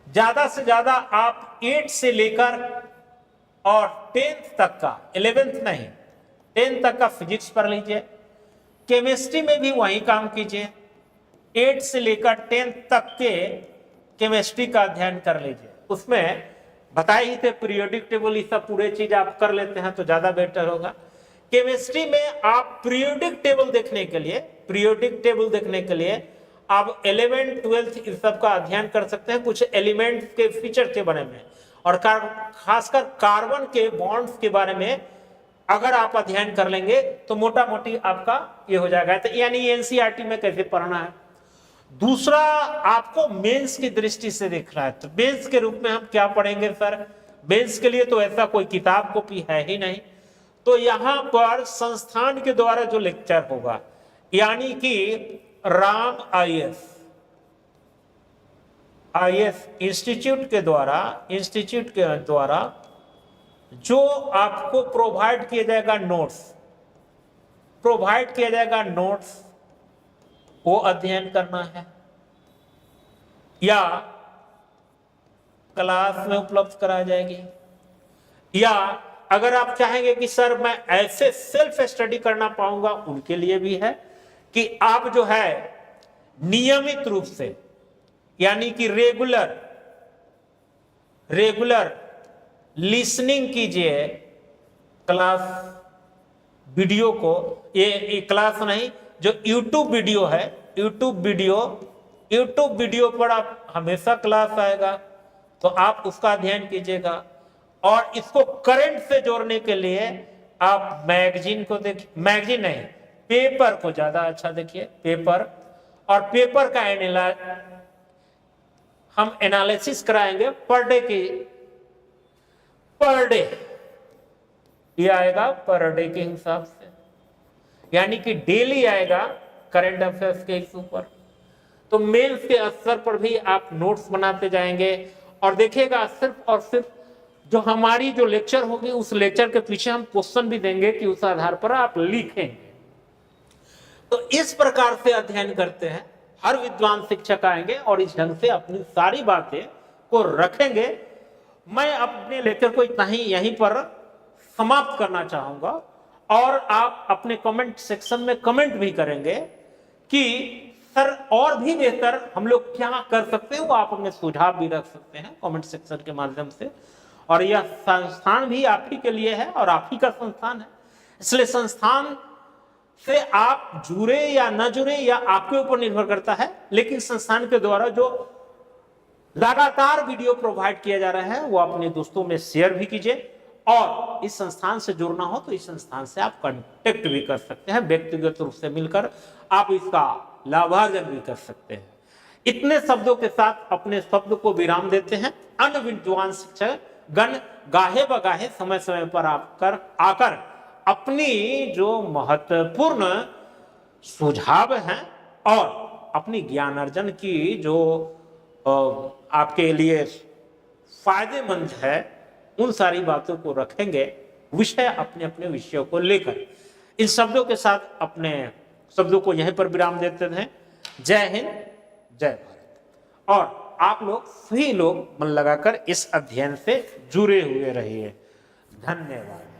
ज्यादा से ज्यादा आप 8 से लेकर और 10th तक का, 11th नहीं 10th तक का फिजिक्स पढ़ लीजिए। केमिस्ट्री में भी वही काम कीजिए, 8 से लेकर 10th तक के केमिस्ट्री का अध्ययन कर लीजिए। उसमें बताए ही थे पीरियोडिक टेबल, ये सब पूरे चीज आप कर लेते हैं तो ज्यादा बेटर होगा। केमिस्ट्री में आप पीरियोडिक टेबल देखने के लिए आप 11th 12th इस सब का अध्ययन कर सकते हैं, कुछ एलिमेंट्स के फीचर के बारे में और खासकर कार्बन के बॉन्ड्स के बारे में अगर आप अध्ययन कर लेंगे तो मोटा मोटी आपका ये हो जाएगा। तो यानी एनसीईआरटी में कैसे पढ़ना है। दूसरा, आपको मेंस की दृष्टि से देखना है। तो मेंस के रूप में हम क्या पढ़ेंगे सर? मेंस के लिए तो ऐसा कोई किताब कॉपी है ही नहीं, तो यहां पर संस्थान के द्वारा जो लेक्चर होगा, यानी कि राम आईएएस इंस्टीट्यूट के द्वारा जो आपको प्रोवाइड किया जाएगा नोट्स, वो अध्ययन करना है या क्लास में उपलब्ध कराई जाएगी, या अगर आप चाहेंगे कि सर मैं ऐसे सेल्फ स्टडी करना पाऊंगा, उनके लिए भी है कि आप जो है नियमित रूप से, यानी कि रेगुलर लिसनिंग कीजिए क्लास वीडियो को। ये क्लास नहीं, जो यूट्यूब वीडियो है, यूट्यूब वीडियो पर आप हमेशा क्लास आएगा, तो आप उसका अध्ययन कीजिएगा। और इसको करंट से जोड़ने के लिए आप मैगजीन को देखिए, मैगजीन नहीं, पेपर को ज्यादा अच्छा देखिए, पेपर। और पेपर का हम एनालिसिस कराएंगे पर डे ये आएगा पर डे के हिसाब से, यानी कि डेली आएगा करंट अफेयर्स के इशू पर। तो मेंस के स्तर पर भी आप नोट्स बनाते जाएंगे और देखिएगा सिर्फ और सिर्फ जो हमारी जो लेक्चर होगी उस लेक्चर के पीछे हम क्वेश्चन भी देंगे कि उस आधार पर आप लिखेंगे। तो इस प्रकार से अध्ययन करते हैं। हर विद्वान शिक्षक आएंगे और इस ढंग से अपनी सारी बातें को रखेंगे। मैं अपने लेक्चर को इतना ही यहीं पर समाप्त करना चाहूंगा और आप अपने कमेंट सेक्शन में कमेंट भी करेंगे कि सर और भी बेहतर हम लोग क्या कर सकते हैं, वो आप अपने सुझाव भी रख सकते हैं कमेंट सेक्शन के माध्यम से। और यह संस्थान भी आप ही के लिए है और आप ही का संस्थान है, इसलिए संस्थान से आप जुड़े या न जुड़े या आपके ऊपर निर्भर करता है, लेकिन संस्थान के द्वारा जो लगातार वीडियो प्रोवाइड किया जा रहा है वो अपने दोस्तों में शेयर भी कीजिए। और इस संस्थान से जुड़ना हो तो इस संस्थान से आप कांटेक्ट भी कर सकते हैं, व्यक्तिगत रूप से मिलकर आप इसका लाभार्जन भी कर सकते हैं। इतने शब्दों के साथ अपने शब्द को विराम देते हैं। अन्य विद्वान शिक्षक गण गाहे बगाहे समय समय पर आकर अपनी जो महत्वपूर्ण सुझाव हैं और अपनी ज्ञान अर्जन की जो आपके लिए फायदेमंद है उन सारी बातों को रखेंगे, विषय अपने अपने विषयों को लेकर। इन शब्दों के साथ अपने शब्दों को यहीं पर विराम देते हैं। जय हिंद, जय भारत। और आप लोग सभी लोग मन लगाकर इस अध्ययन से जुड़े हुए रहिए। धन्यवाद।